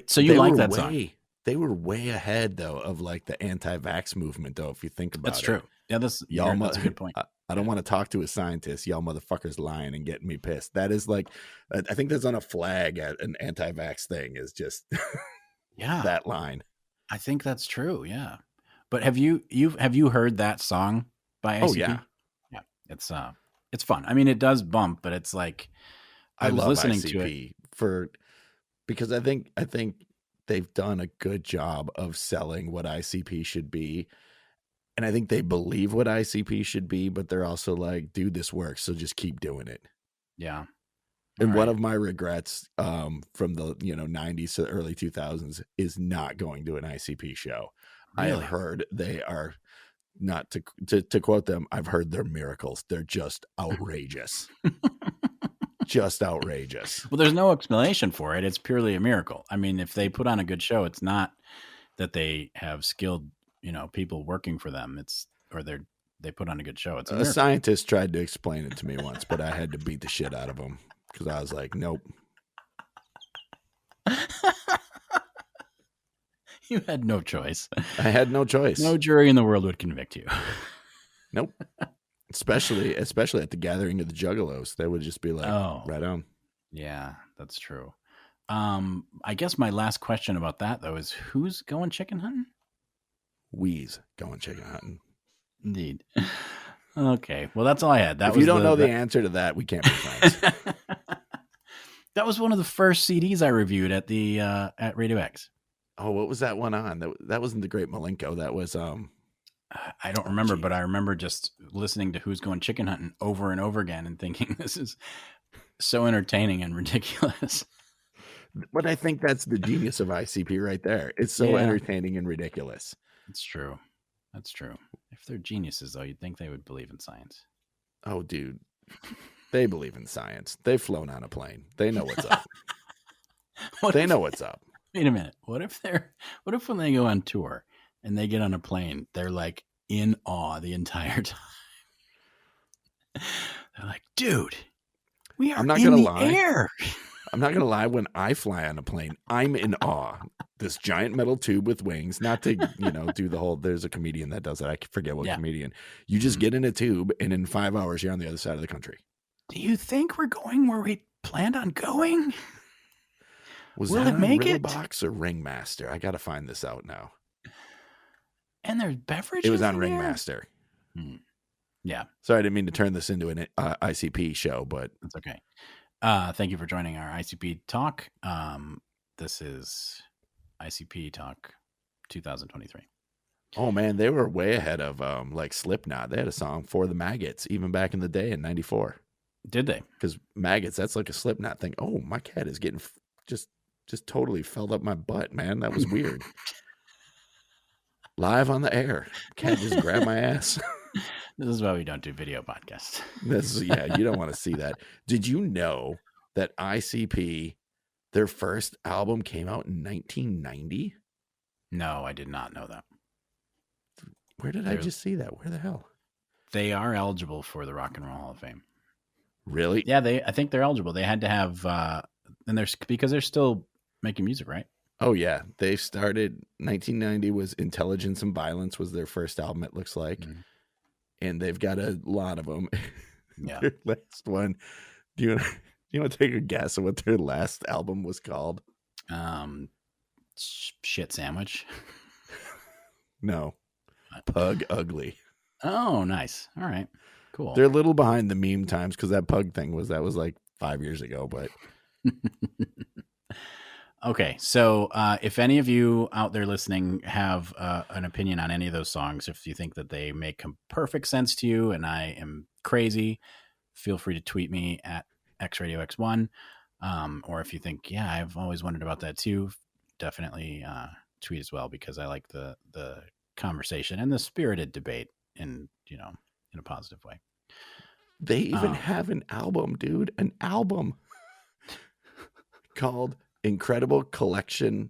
So you like that song? They were way ahead though of like the anti-vax movement though. If you think about it, that's true. Yeah, that's a good point. I don't want to talk to a scientist. Y'all motherfuckers lying and getting me pissed. That is like, I think that's on a flag at an anti-vax thing. Is just that line. I think that's true. Yeah, but have you heard that song by ICP? Oh yeah. It's fun. I mean, it does bump, but it's like I was listening ICP to it because I think they've done a good job of selling what ICP should be. And I think they believe what ICP should be, but they're also like, dude, this works. So just keep doing it. Yeah. And one of my regrets from the 90s to the early 2000s is not going to an ICP show. Really? I have heard they are, not to quote them, I've heard they're miracles. They're just outrageous. Just outrageous. Well, there's no explanation for it. It's purely a miracle. I mean, if they put on a good show, it's not that they have skilled, people working for them. They put on a good show. It's a scientist tried to explain it to me once, but I had to beat the shit out of him because I was like, nope. You had no choice. I had no choice. No jury in the world would convict you. Nope. Especially at the gathering of the Juggalos. They would just be like, right on. Yeah, that's true. I guess my last question about that, though, is who's going chicken hunting? We's going chicken hunting. Indeed. Okay. Well, that's all I had. If you don't know the answer to that, we can't be friends. That was one of the first CDs I reviewed at the at RadioX. Oh, what was that one on? That wasn't the Great Malenko. That was I don't remember, but I remember just listening to Who's Going Chicken Hunting over and over again and thinking this is so entertaining and ridiculous. But I think that's the genius of ICP right there. It's so entertaining and ridiculous. It's true. That's true. If they're geniuses, though, you'd think they would believe in science. Oh, dude. They believe in science. They've flown on a plane. They know what's up. They know what's up. Wait a minute. What if when they go on tour and they get on a plane, they're like in awe the entire time? They're like, dude, we are in the air. I'm not going to lie. When I fly on a plane, I'm in awe. This giant metal tube with wings, not to, do the whole, there's a comedian that does that. I forget what comedian. You just get in a tube and in 5 hours, you're on the other side of the country. Do you think we're going where we planned on going? Will it make it? Box or Ringmaster? I got to find this out now. And there's beverages. It was on Ringmaster. Yeah. Sorry, I didn't mean to turn this into an ICP show, but that's okay. Thank you for joining our ICP talk. This is ICP Talk 2023. Oh man, they were way ahead of like Slipknot. They had a song for the Maggots even back in the day in '94. Did they? Because Maggots, that's like a Slipknot thing. Oh, my cat is getting just totally felled up my butt, man. That was weird. Live on the air, cat just grabbed my ass. This is why we don't do video podcasts. You don't want to see that. Did you know that ICP, their first album came out in 1990? No, I did not know that. Where did I just see that? Where the hell? They are eligible for the Rock and Roll Hall of Fame. Really? Yeah, I think they're eligible. They had to have, because they're still making music, right? Oh yeah, they started 1990 was Intelligence and Violence was their first album. It looks like, and they've got a lot of them. Yeah. Their last one. Do you want to take a guess at what their last album was called? Shit Sandwich. No, Pug Ugly. Oh, nice. All right, cool. They're a little behind the meme times because that Pug thing was like 5 years ago, but. Okay, so if any of you out there listening have an opinion on any of those songs, if you think that they make perfect sense to you and I am crazy, feel free to tweet me at XRadioX1. Or if you think, yeah, I've always wondered about that too, definitely tweet as well, because I like the conversation and the spirited debate in a positive way. They even have an album, dude, called Incredible Collectible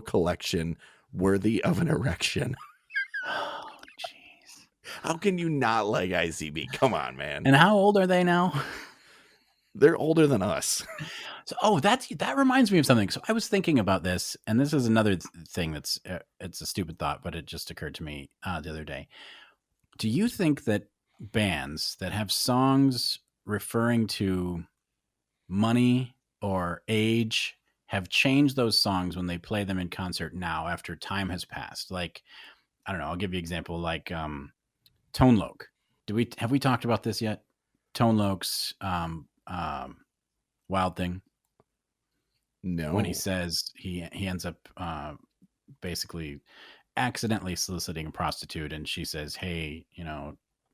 Collection Worthy of an Erection. Oh, jeez. How can you not like ICP? Come on, man. And how old are they now? They're older than us. So, that reminds me of something. So I was thinking about this, and this is another thing that's it's a stupid thought, but it just occurred to me the other day. Do you think that bands that have songs referring to money or age have changed those songs when they play them in concert now after time has passed? Like, I don't know, I'll give you an example, like Tone Loc. Have we talked about this yet? Tone Loc's Wild Thing. No. When he says he ends up basically accidentally soliciting a prostitute, and she says, hey,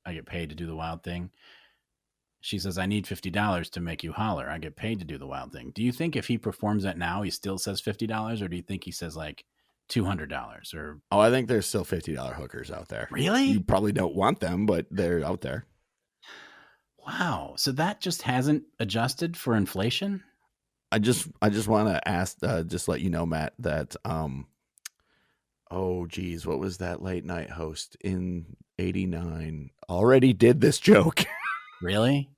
I get paid to do the wild thing. She says, I need $50 to make you holler. I get paid to do the wild thing. Do you think if he performs that now, he still says $50? Or do you think he says like $200? Or I think there's still $50 hookers out there. Really? You probably don't want them, but they're out there. Wow. So that just hasn't adjusted for inflation? I just want to ask, just let you know, Matt, that Oh, geez. What was that late night host in 89? Already did this joke. Really?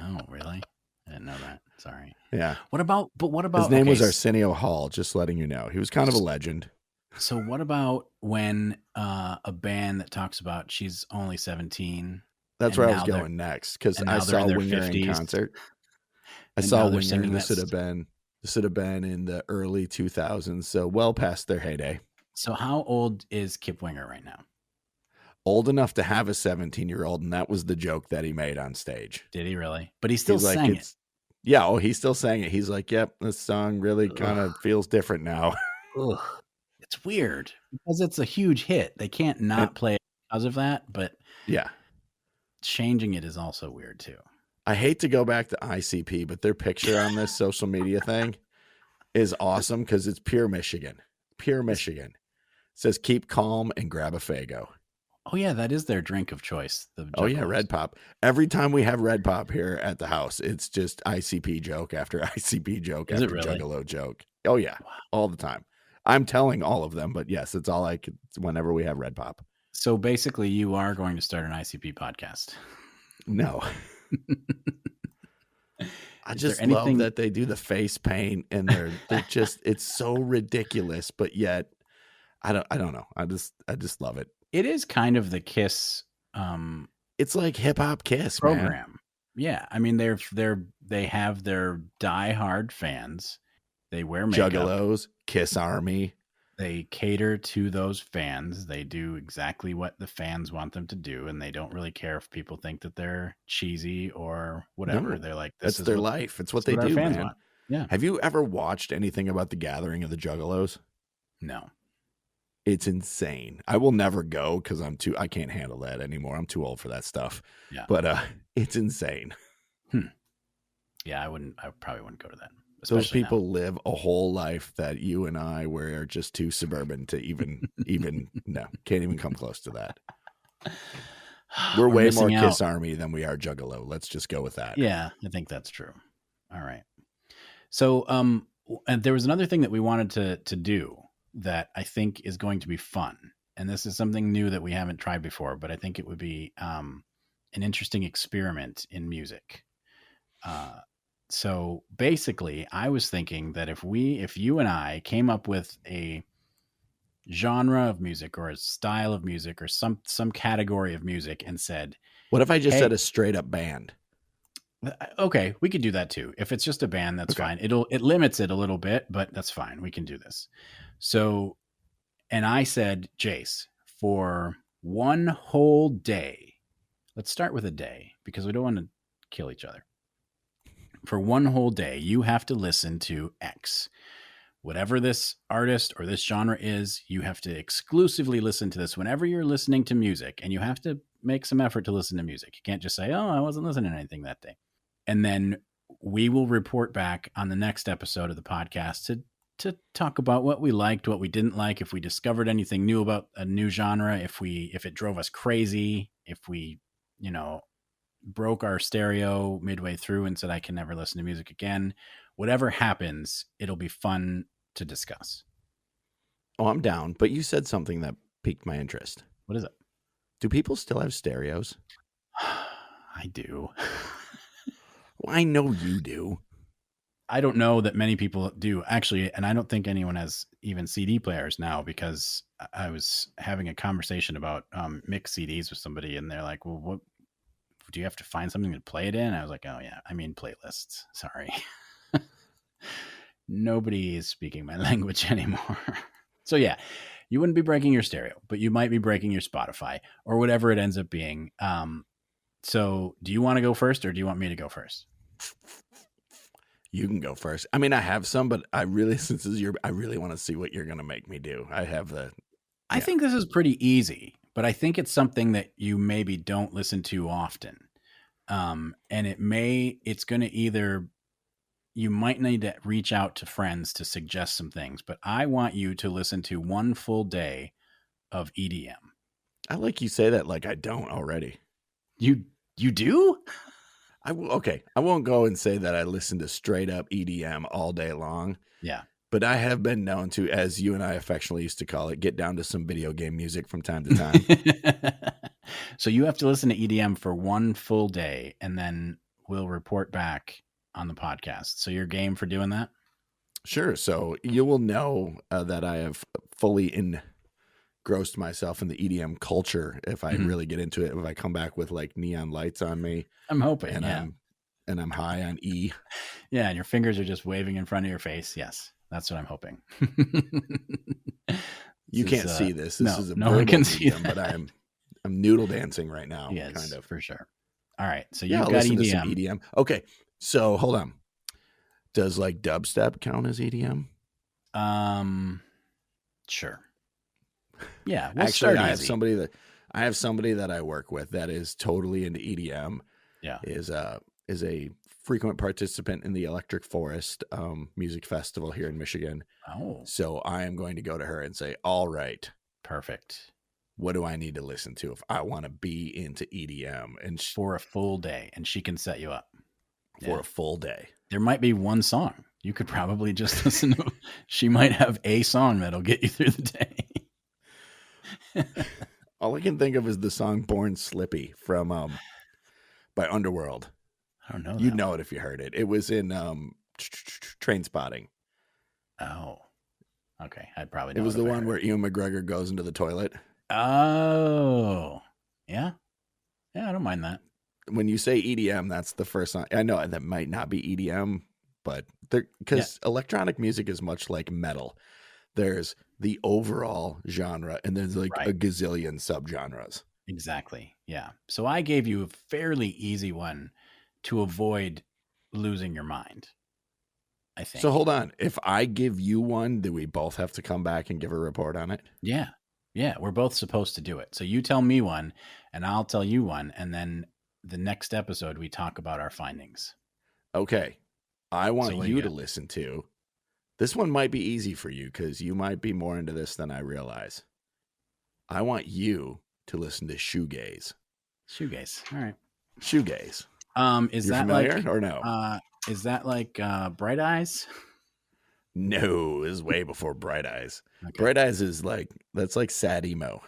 Oh, really? I didn't know that. Sorry. Yeah. What about His name was Arsenio Hall, just letting you know. He was kind of a legend. So what about when a band that talks about she's only 17? That's where I was going next, because I saw Winger in concert. I saw Winger, and this would have been in the early 2000s, so well past their heyday. So how old is Kip Winger right now? Old enough to have a 17-year-old, and that was the joke that he made on stage. Did he really? But he still sang it. Yeah, he still sang it. He's like, yep, this song really kind of feels different now. Ugh. It's weird because it's a huge hit. They can't not play it because of that, but yeah, changing it is also weird too. I hate to go back to ICP, but their picture on this social media thing is awesome because it's pure Michigan. Pure Michigan. It says, keep calm and grab a Faygo. Oh, yeah, that is their drink of choice. Oh, yeah, Red Pop. Every time we have Red Pop here at the house, it's just ICP joke after ICP joke after Juggalo joke. Oh, yeah, all the time. I'm telling all of them, but yes, it's all I could whenever we have Red Pop. So basically, you are going to start an ICP podcast. No. I just love that they do the face paint and they're just, it's so ridiculous, but yet I don't know. I just love it. It is kind of the Kiss. It's like hip hop Kiss program. Man. Yeah. I mean, they have their diehard fans. They wear makeup. Juggalos, Kiss Army. They cater to those fans. They do exactly what the fans want them to do, and they don't really care if people think that they're cheesy or whatever. No, they're like, that's their life. It's what they do, man. Want. Yeah. Have you ever watched anything about the Gathering of the Juggalos? No. It's insane. I will never go because I can't handle that anymore. I'm too old for that stuff. Yeah. But it's insane. Yeah, I probably wouldn't go to that. Those people live a whole life that you and I were just too suburban to even no, can't even come close to that. We're way more Kiss Army than we are Juggalo. Let's just go with that. Yeah, I think that's true. All right. So, and there was another thing that we wanted to do that I think is going to be fun. And this is something new that we haven't tried before, but I think it would be an interesting experiment in music. So basically, I was thinking that if you and I came up with a genre of music or a style of music or some category of music and said, what if I just said a straight up band? Okay, we could do that too. If it's just a band, that's fine. It limits it a little bit, but that's fine. We can do this. So, and I said, Jayce, for one whole day, let's start with a day because we don't want to kill each other. For one whole day, you have to listen to X. Whatever this artist or this genre is, you have to exclusively listen to this whenever you're listening to music, and you have to make some effort to listen to music. You can't just say, oh, I wasn't listening to anything that day. And then we will report back on the next episode of the podcast to talk about what we liked, what we didn't like, if we discovered anything new about a new genre, if it drove us crazy, if we, broke our stereo midway through and said, I can never listen to music again. Whatever happens, it'll be fun to discuss. Oh, I'm down. But you said something that piqued my interest. What is it? Do people still have stereos? I do. Well, I know you do. I don't know that many people do, actually, and I don't think anyone has even CD players now, because I was having a conversation about mixed CDs with somebody, and they're like, well, what do you have to find something to play it in? I was like, oh, yeah, I mean playlists. Sorry. Nobody is speaking my language anymore. So, yeah, you wouldn't be breaking your stereo, but you might be breaking your Spotify or whatever it ends up being. So do you want to go first, or do you want me to go first? You can go first. I mean, I have some, but I really want to see what you're going to make me do. I think this is pretty easy, but I think it's something that you maybe don't listen to often. And it's going to either, you might need to reach out to friends to suggest some things, but I want you to listen to one full day of EDM. I like you say that like I don't already. You do? Okay. I won't go and say that I listen to straight up EDM all day long. Yeah. But I have been known to, as you and I affectionately used to call it, get down to some video game music from time to time. So you have to listen to EDM for one full day, and then we'll report back on the podcast. So you're game for doing that? Sure. So you will know that I have fully engrossed myself in the EDM culture if I really get into it. If I come back with like neon lights on me, I'm hoping, and I'm high on E. Yeah, and your fingers are just waving in front of your face. Yes, that's what I'm hoping. You can't see this. This is a no one can see medium, but I'm noodle dancing right now. Yes, kind of, for sure. All right, so you've got listen EDM. to some EDM. Okay, so hold on. Does like dubstep count as EDM? Sure. Yeah, actually, I have somebody that I work with that is totally into EDM. Yeah, is a frequent participant in the Electric Forest music festival here in Michigan. Oh, so I am going to go to her and say, all right, perfect. What do I need to listen to if I want to be into EDM? And for a full day, and she can set you up for a full day. There might be one song you could probably just listen to. She might have a song that'll get you through the day. All I can think of is the song "Born Slippy" from by Underworld. I don't know. You'd know it if you heard it. It was in Train Spotting. Oh, okay. I'd probably know it was the one where Ewan McGregor goes into the toilet. Oh, yeah. Yeah, I don't mind that. When you say EDM, that's the first song. I know that might not be EDM, but because electronic music is much like metal. There's the overall genre, and there's like a gazillion subgenres. Exactly. Yeah. So I gave you a fairly easy one to avoid losing your mind, I think. So hold on. If I give you one, do we both have to come back and give a report on it? Yeah. Yeah. We're both supposed to do it. So you tell me one, and I'll tell you one, and then the next episode we talk about our findings. Okay. I want you to listen to. This one might be easy for you because you might be more into this than I realize. I want you to listen to shoegaze. Shoegaze. All right. Shoegaze. Is You're that familiar like or no? Is that like Bright Eyes? No, this is way before Bright Eyes. Okay. Bright Eyes is that's like sad emo.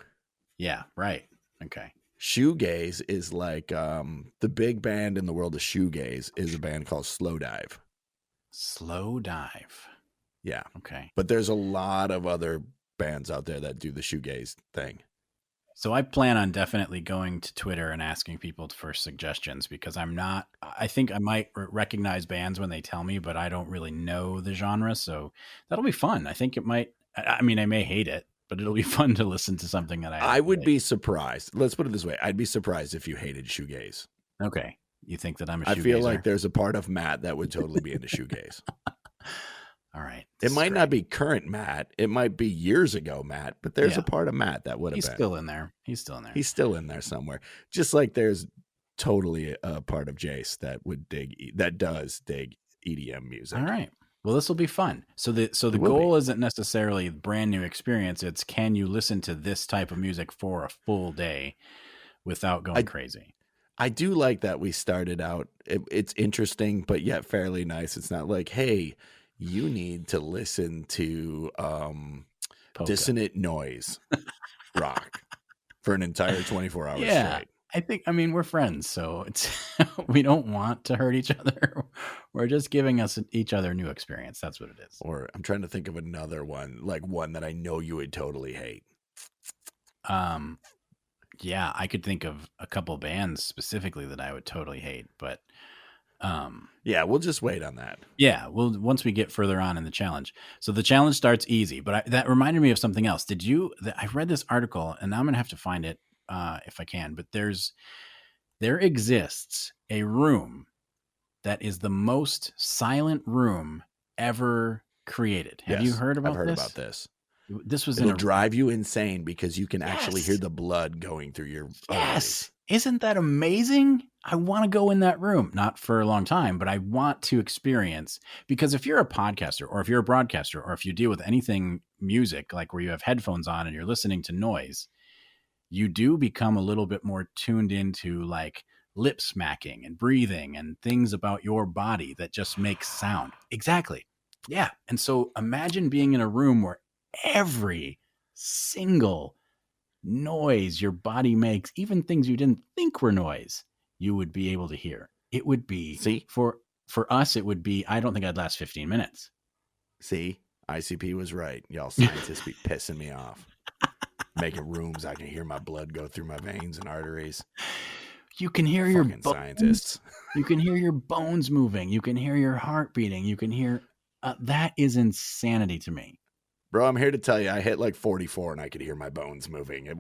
Yeah, right. Okay. Shoegaze is like the big band in the world of shoegaze is a band called Slow Dive. Slow Dive. Yeah. Okay. But there's a lot of other bands out there that do the shoegaze thing. So I plan on definitely going to Twitter and asking people for suggestions because I think I might recognize bands when they tell me, but I don't really know the genre. So that'll be fun. I think it might, I may hate it, but it'll be fun to listen to something that I would be surprised. Let's put it this way. I'd be surprised if you hated shoegaze. Okay. You think that I'm a shoegazer? I feel like there's a part of Matt that would totally be into shoegaze. All right. It might not be current Matt. It might be years ago Matt, but there's a part of Matt that would have been. He's still in there. He's still in there somewhere. Just like there's totally a part of Jayce that does dig EDM music. All right. Well, this will be fun. So the goal isn't necessarily a brand new experience. It's can you listen to this type of music for a full day without going crazy? I do like that we started out. It's interesting, but yet fairly nice. It's not like, hey, you need to listen to dissonant noise rock for an entire 24 hours straight. I think, we're friends, so it's we don't want to hurt each other. We're just giving each other new experience. That's what it is. Or I'm trying to think of another one, like one that I know you would totally hate. Yeah, I could think of a couple bands specifically that I would totally hate, but yeah, we'll just wait on that. Yeah, well, once we get further on in the challenge. So the challenge starts easy, but that reminded me of something else. I read this article, and I'm going to have to find it if I can, but there exists a room that is the most silent room ever created. Have you heard about this? I've heard about this. This was It'll drive you insane because you can actually hear the blood going through your arteries. Isn't that amazing? I want to go in that room, not for a long time, but I want to experience, because if you're a podcaster or if you're a broadcaster or if you deal with anything music, like where you have headphones on and you're listening to noise, you do become a little bit more tuned into like lip smacking and breathing and things about your body that just make sound. Exactly. Yeah. And so imagine being in a room where every single noise your body makes, even things you didn't think were noise, you would be able to hear. It would be, for us, it would be, I don't think I'd last 15 minutes. See, ICP was right. Y'all scientists be pissing me off. Making rooms, I can hear my blood go through my veins and arteries. You can hear your bones. Scientists. You can hear your bones moving. You can hear your heart beating. You can hear, that is insanity to me. Bro, I'm here to tell you, I hit like 44 and I could hear my bones moving.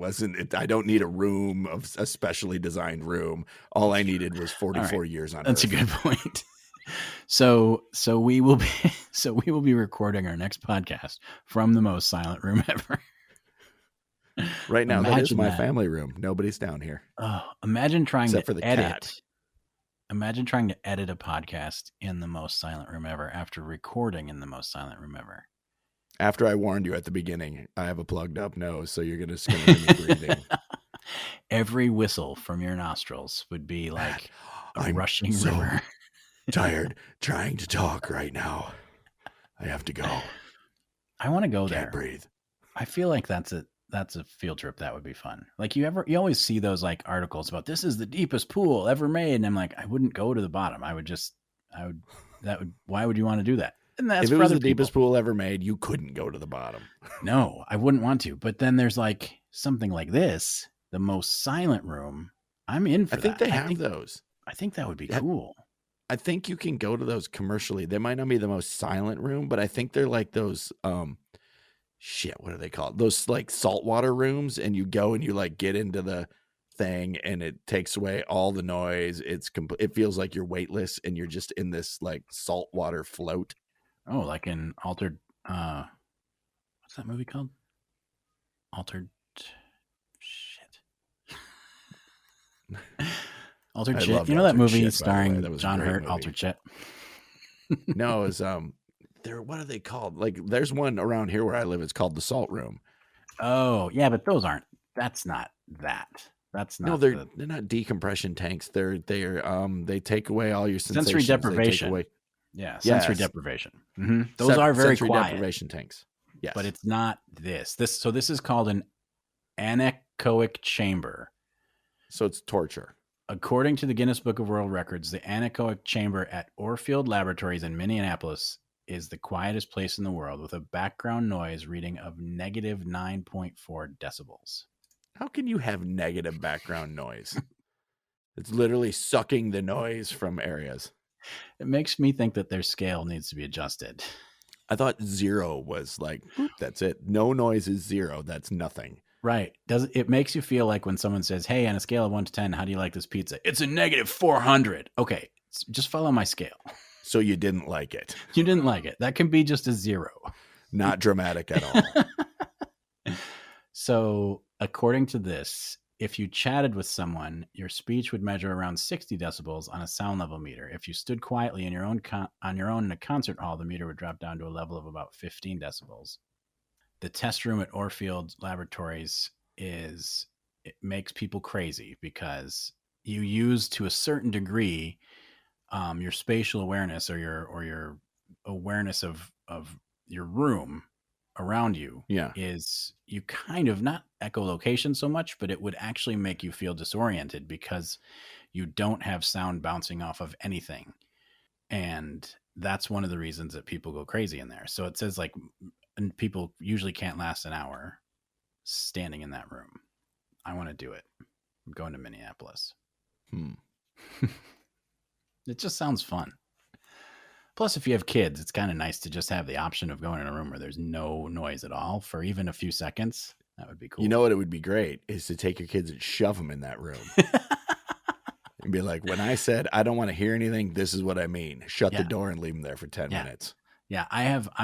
I don't need a room, a specially designed room. All I needed was 44 years on That's Earth. a good point. So we will be recording our next podcast from the most silent room ever. Right now, that is my family room. Nobody's down here. Oh, imagine trying Except to for the edit. cat. Imagine trying to edit a podcast in the most silent room ever after recording in the most silent room ever. After I warned you at the beginning, I have a plugged up nose, so you're just going to hear me breathing. Every whistle from your nostrils would be like a rushing river. Tired trying to talk right now. I have to go. I want to go there. Can't breathe. I feel like that's a field trip that would be fun. Like you always see those like articles about this is the deepest pool ever made, and I'm like, I wouldn't go to the bottom. Why would you want to do that? And that's if it was the deepest pool ever made, you couldn't go to the bottom. No, I wouldn't want to. But then there's like something like this, the most silent room. I'm in for that. I think they have those. I think that would be cool. I think you can go to those commercially. They might not be the most silent room, but I think they're like those, what are they called? Those like saltwater rooms, and you go and you like get into the thing and it takes away all the noise. It feels like you're weightless and you're just in this like saltwater float. Oh, like in Altered, what's that movie called? Altered Shit. You know that movie starring John Hurt, Altered Shit? No, it's what are they called? Like there's one around here where I live. It's called the Salt Room. Oh, yeah, but that's not that. That's not. No, they're not decompression tanks. They take away all your sensations. Sensory deprivation. Sensory deprivation. Mm-hmm. Those are very sensory quiet. Deprivation tanks. Yes. But it's not this. So this is called an anechoic chamber. So it's torture. According to the Guinness Book of World Records, the anechoic chamber at Orfield Laboratories in Minneapolis is the quietest place in the world with a background noise reading of negative 9.4 decibels. How can you have negative background noise? It's literally sucking the noise from areas. It makes me think that their scale needs to be adjusted. I thought 0 was like, that's it. No noise is 0. That's nothing. Right. It makes you feel like when someone says, hey, on a scale of 1 to 10, how do you like this pizza? It's a negative 400. Okay. Just follow my scale. So you didn't like it. You didn't like it. That can be just a 0. Not dramatic at all. So according to this, if you chatted with someone, your speech would measure around 60 decibels on a sound level meter. If you stood quietly in your own on your own in a concert hall, the meter would drop down to a level of about 15 decibels. The test room at Orfield Laboratories it makes people crazy because you use to a certain degree your spatial awareness or your awareness of your room around you is you kind of not echolocation so much, but it would actually make you feel disoriented because you don't have sound bouncing off of anything. And that's one of the reasons that people go crazy in there. So it says like, and people usually can't last an hour standing in that room. I want to do it. I'm going to Minneapolis. It just sounds fun. Plus, if you have kids, it's kind of nice to just have the option of going in a room where there's no noise at all for even a few seconds. That would be cool. You know what? It would be great is to take your kids and shove them in that room. And be like, when I said I don't want to hear anything, this is what I mean. Shut the door and leave them there for 10 minutes. Yeah,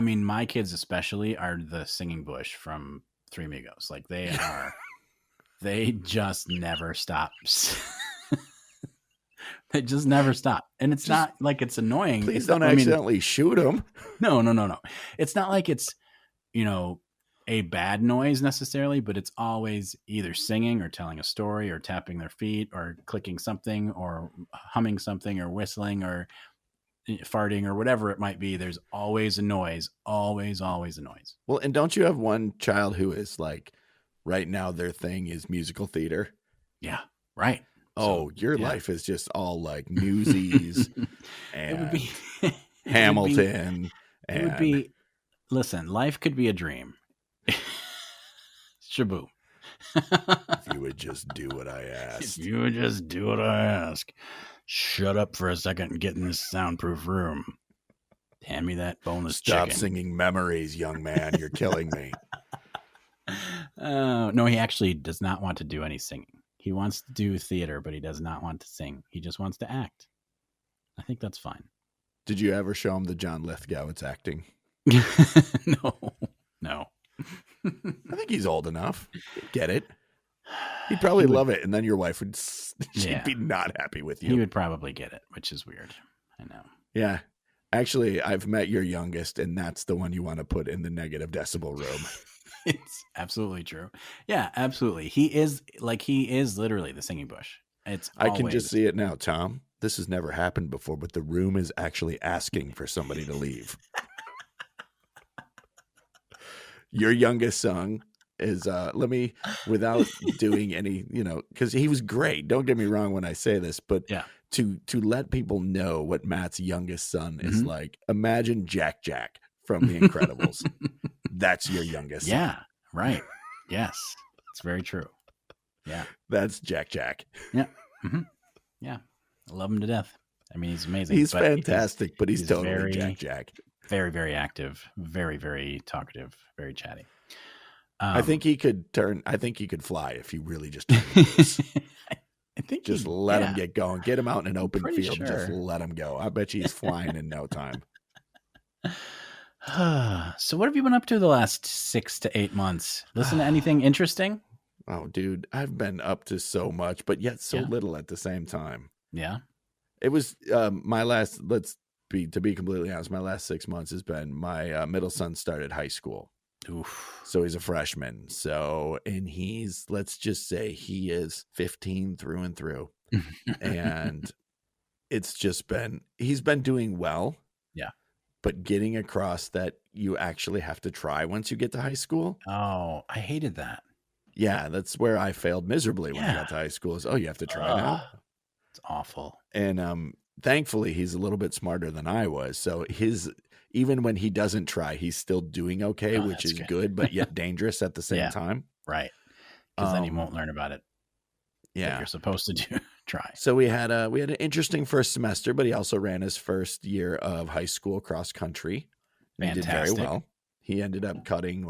my kids especially are the singing bush from Three Amigos. Like they are, they just never stop. They just never stop. And it's not like it's annoying. Please don't accidentally shoot them. No. It's not like it's, a bad noise necessarily, but it's always either singing or telling a story or tapping their feet or clicking something or humming something or whistling or farting or whatever it might be, there's always a noise, always a noise. Well, and don't you have one child who is like, right now their thing is musical theater? Yeah, right. Oh, your life is just all like Newsies and it would be Hamilton. It would be, listen, life could be a dream. Shaboom. If you would just do what I asked. If you would just do what I ask. Shut up for a second and get in this soundproof room. Hand me that boneless Stop chicken. singing memories, young man. You're killing me. No, he actually does not want to do any singing. He wants to do theater, but he does not want to sing. He just wants to act. I think that's fine. Did you ever show him the John Lithgow it's acting? No. I think he's old enough. He'd get it. He'd probably love it. And then your wife would she'd be not happy with you. He would probably get it, which is weird. I know. Yeah. Actually, I've met your youngest, and that's the one you want to put in the negative decibel room. It's absolutely true. Yeah, absolutely. He is literally the singing bush. I can just see it now, Tom. This has never happened before, but the room is actually asking for somebody to leave. Your youngest son is, without doing any, because he was great. Don't get me wrong when I say this, but to let people know what Matt's youngest son is like, imagine Jack from The Incredibles. That's your youngest son. Yeah, right. Yes, it's very true. Yeah. That's Jack. Yeah. Mm-hmm. Yeah. I love him to death. I mean, he's amazing. He's fantastic, but he's totally very, Jack. Very, very active. Very, very talkative. Very chatty. I think he could fly if he really just turned loose. I think just let him get going. Get him out in an open field. Sure. Just let him go. I bet you he's flying in no time. So what have you been up to the last 6 to 8 months? Listen to anything interesting? Oh, dude, I've been up to so much, but yet so little at the same time. Yeah. It was my last, to be completely honest, my last 6 months has been my middle son started high school. Oof. So he's a freshman. So, and let's just say he is 15 through and through. And he's been doing well. Yeah. But getting across that you actually have to try once you get to high school. Oh, I hated that. Yeah, that's where I failed miserably when I got to high school. Is you have to try now. It's awful. And thankfully, he's a little bit smarter than I was. So even when he doesn't try, he's still doing okay, which is good, but yet dangerous at the same time. Right. Because then he won't learn about it. Yeah, you're supposed to try. So we had an interesting first semester, but he also ran his first year of high school cross country. And he did very well. He ended up cutting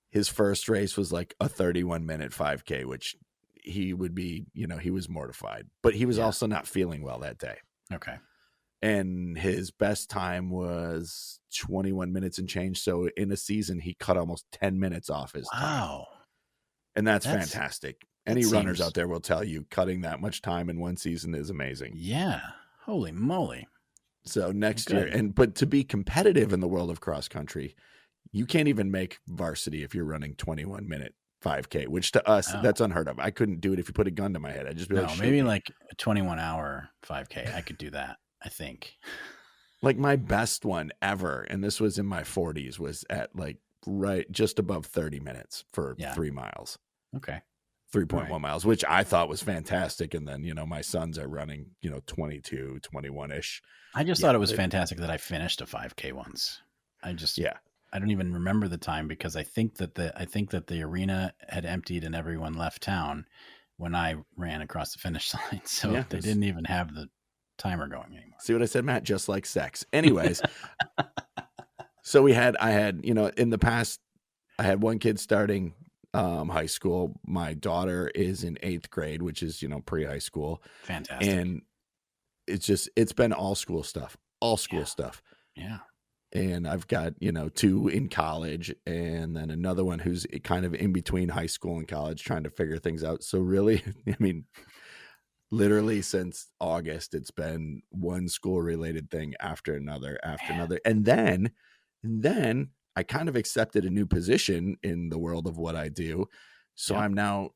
his first race was like a 31-minute 5K, which he would be, he was mortified, but he was also not feeling well that day. Okay. And his best time was 21 minutes and change. So in a season, he cut almost 10 minutes off his time. And that's fantastic. Any runners out there will tell you cutting that much time in one season is amazing. Yeah. Holy moly. So next year, but to be competitive in the world of cross country, you can't even make varsity if you're running 21-minute 5K, which to us, that's unheard of. I couldn't do it if you put a gun to my head. I'd just be maybe like a 21-hour 5K. I could do that, I think. Like my best one ever, and this was in my 40s, was at just above 30 minutes for 3 miles. Okay. 3.1 miles, which I thought was fantastic. And then, my sons are running, 22, 21-ish. I just thought it was fantastic that I finished a 5K once. I don't even remember the time because I think that the arena had emptied and everyone left town when I ran across the finish line. So they didn't even have the timer going anymore. See what I said, Matt? Just like sex. Anyways. So I had, in the past, I had one kid starting high school. My daughter is in 8th grade, which is, pre-high school. Fantastic. And it's been all school stuff. Yeah. And I've got, 2 in college and then another one who's kind of in between high school and college trying to figure things out. So really, literally since August, it's been one school related thing after another. And then I kind of accepted a new position in the world of what I do. So I'm now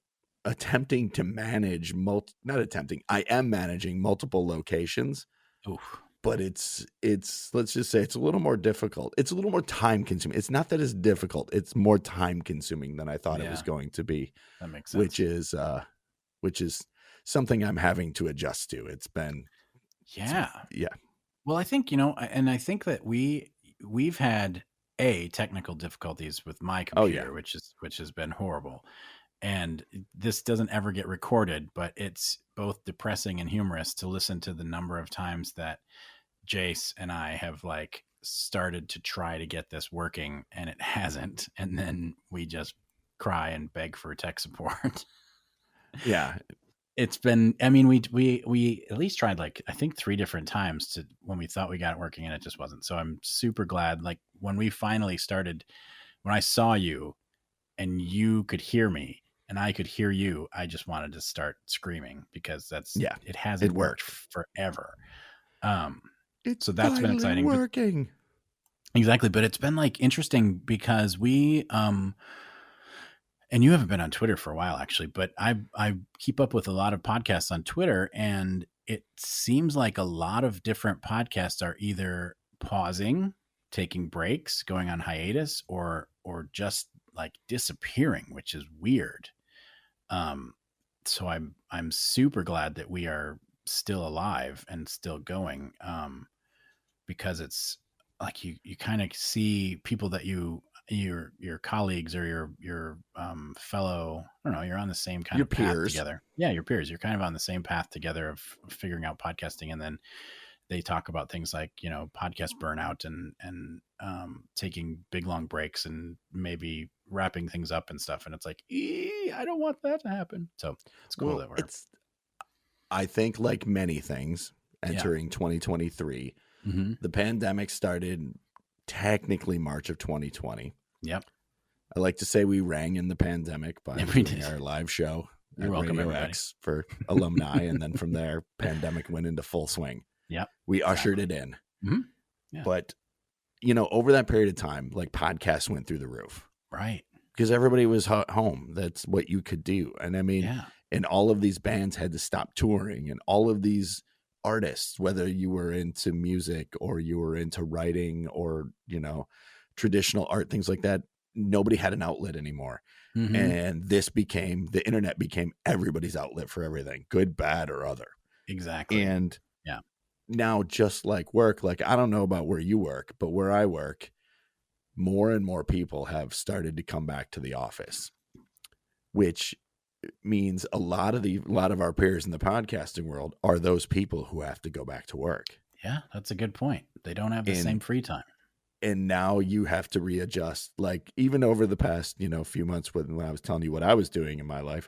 attempting to manage I am managing multiple locations. Oof. but it's let's just say it's a little more difficult. It's a little more time consuming. It's not that it's difficult. It's more time consuming than I thought it was going to be. That makes sense. Which is something I'm having to adjust to. It's been yeah. Yeah. Well, I think, and I think that we've had technical difficulties with my computer, which has been horrible. And this doesn't ever get recorded, but it's both depressing and humorous to listen to the number of times that Jayce and I have like started to try to get this working and it hasn't. And then we just cry and beg for tech support. Yeah. It's been, I mean, we at least tried like, I think 3 different times when we thought we got it working and it just wasn't. So I'm super glad. Like when we finally started, when I saw you and you could hear me and I could hear you, I just wanted to start screaming because it hasn't worked forever. So that's been exciting. Working. Exactly. But it's been like interesting because we, and you haven't been on Twitter for a while actually, but I keep up with a lot of podcasts on Twitter, and it seems like a lot of different podcasts are either pausing, taking breaks, going on hiatus, or just like disappearing, which is weird. So I'm super glad that we are still alive and still going, because it's like you kind of see people that your colleagues or your fellow, I don't know, you're on the same kind of path together. Yeah, your peers. You're kind of on the same path together of figuring out podcasting, and then they talk about things like, podcast burnout and taking big long breaks and maybe wrapping things up and stuff. And it's like, I don't want that to happen. So it's cool that we're. I think like many things entering 2023, the pandemic started technically March of 2020. Yep. I like to say we rang in the pandemic by doing our live show at XRadioX for alumni. And then from there, pandemic went into full swing. Yep. We ushered it in. Mm-hmm. Yeah. But, over that period of time, like podcasts went through the roof. Right. Because everybody was home. That's what you could do. And I mean, and all of these bands had to stop touring, and all of these artists, whether you were into music or you were into writing or, traditional art, things like that, nobody had an outlet anymore. Mm-hmm. And the internet became everybody's outlet for everything, good, bad, or other. Exactly. And now just like work, like I don't know about where you work, but where I work, more and more people have started to come back to the office, which means a lot of our peers in the podcasting world are those people who have to go back to work. Yeah, that's a good point. They don't have the same free time. And now you have to readjust. Like even over the past, few months when I was telling you what I was doing in my life,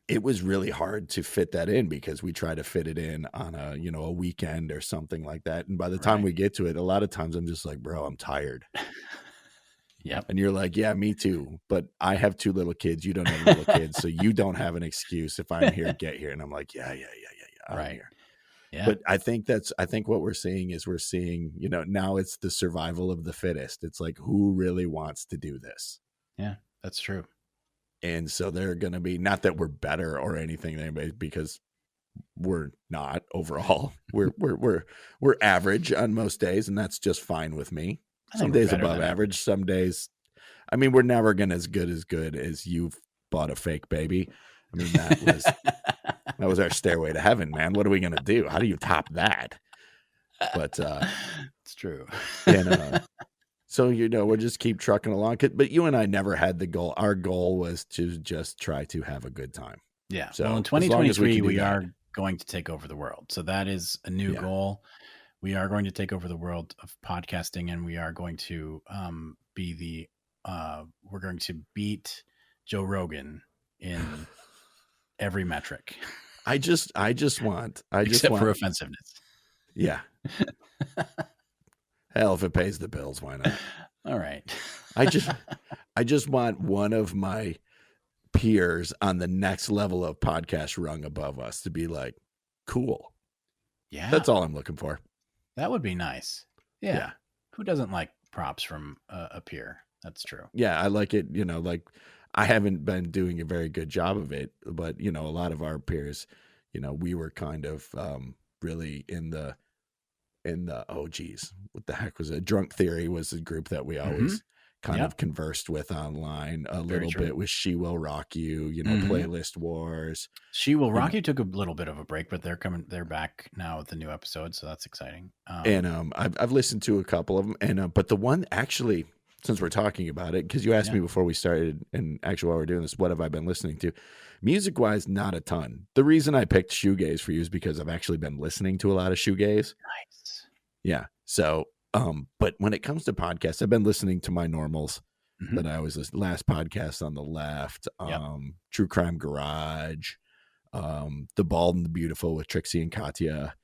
it was really hard to fit that in because we try to fit it in on a weekend or something like that. And by the time we get to it, a lot of times I'm just like, bro, I'm tired. Yep. And you're like, yeah, me too. But I have 2 little kids. You don't have little kids. So you don't have an excuse. If I'm here, get here. And I'm like, yeah. I'm here. Yeah. But I think what we're seeing is now it's the survival of the fittest. It's like, who really wants to do this? Yeah, that's true. And so they're going to be, not that we're better or anything, because we're not overall. We're average on most days, and that's just fine with me. Some days above average, some days. I mean, we're never going as good as you've bought a fake baby. I mean, that was our stairway to heaven, man. What are we going to do? How do you top that? But it's true. And so we'll just keep trucking along. But you and I never had the goal. Our goal was to just try to have a good time. Yeah. So well, in 2023, we are going to take over the world. So that is a new goal. We are going to take over the world of podcasting, and we are going to we're going to beat Joe Rogan in every metric. I just want for offensiveness. Yeah. Hell, if it pays the bills, why not? All right. I just want one of my peers on the next level of podcast rung above us to be like, cool. Yeah. That's all I'm looking for. That would be nice. Yeah. Who doesn't like props from a peer? That's true. Yeah. I like it. Like I haven't been doing a very good job of it, but a lot of our peers, we were kind of really in the in the, oh geez, what the heck was it? Drunk Theory was a group that we always kind of conversed with online a little bit with She Will Rock You, Playlist Wars. She Will Rock You took a little bit of a break, but they're back now with the new episode, so that's exciting. I've listened to a couple of them, and but the one actually, since we're talking about it, because you asked me before we started, and actually while we're doing this, what have I been listening to? Music wise, not a ton. The reason I picked shoegaze for you is because I've actually been listening to a lot of shoegaze. Nice. Yeah. So, but when it comes to podcasts, I've been listening to my normals that I always listen. Last Podcast on the Left, True Crime Garage, The Bald and the Beautiful with Trixie and Katya.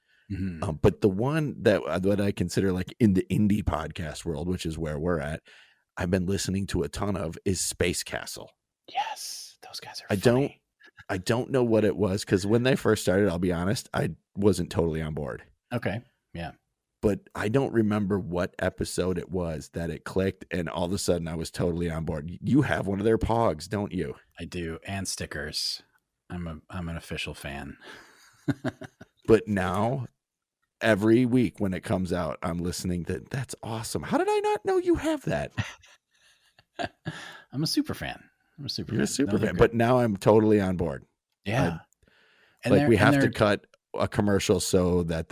But the one that I consider like in the indie podcast world, which is where we're at, I've been listening to a ton of is Space Castle. Yes, those guys are funny. I don't know what it was, because when they first started, I'll be honest, I wasn't totally on board. Okay. Yeah. But I don't remember what episode it was that it clicked, and all of a sudden I was totally on board. You have one of their pogs, don't you? I do, and stickers. I'm an official fan. But now, every week when it comes out, I'm listening to, that's awesome. How did I not know you have that? I'm a super fan. You're a super fan, but now I'm totally on board. Yeah. We have to cut a commercial so that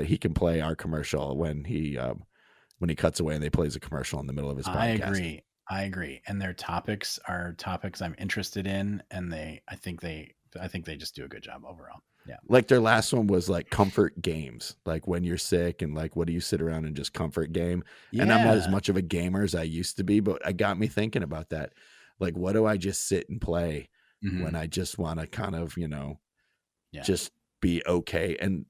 he can play our commercial when he cuts away and they plays a commercial in the middle of his podcast. I agree. And their topics are topics I'm interested in, and I think they just do a good job overall. Yeah. Like their last one was like comfort games, like when you're sick and like, what do you sit around and just comfort game? Yeah. And I'm not as much of a gamer as I used to be, but it got me thinking about that. Like, what do I just sit and play when I just want to kind of, just be okay? And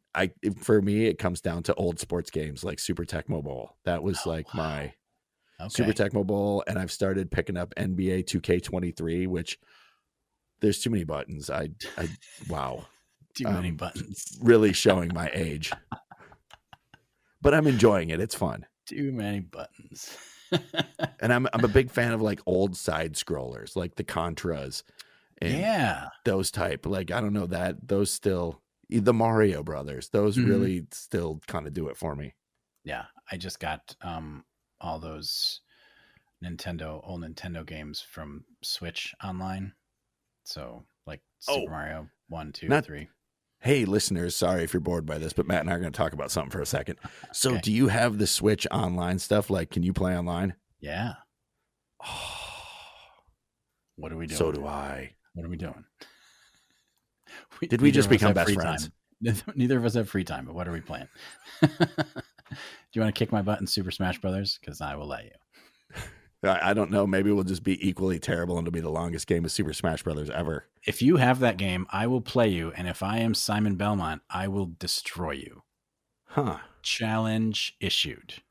for me, it comes down to old sports games like Super Tecmo Bowl. That was my Super Tecmo Bowl. And I've started picking up NBA 2K23, which there's too many buttons. Wow. Too many buttons. Really showing my age. But I'm enjoying it. It's fun. Too many buttons. And I'm a big fan of like old side scrollers, like the Contras and those type. Like, I don't know, those still, the Mario Brothers, those really still kind of do it for me. Yeah. I just got all those old Nintendo games from Switch online. So like Super Mario 1, 2, 3. Hey, listeners, sorry if you're bored by this, but Matt and I are going to talk about something for a second. So do you have the Switch online stuff? Like, can you play online? Yeah. Oh, what are we doing? So do I. What are we doing? Did we just become best friends? Neither of us have free time, but what are we playing? Do you want to kick my butt in Super Smash Brothers? Because I will let you. I don't know. Maybe we'll just be equally terrible and it'll be the longest game of Super Smash Brothers ever. If you have that game, I will play you. And if I am Simon Belmont, I will destroy you. Huh. Challenge issued.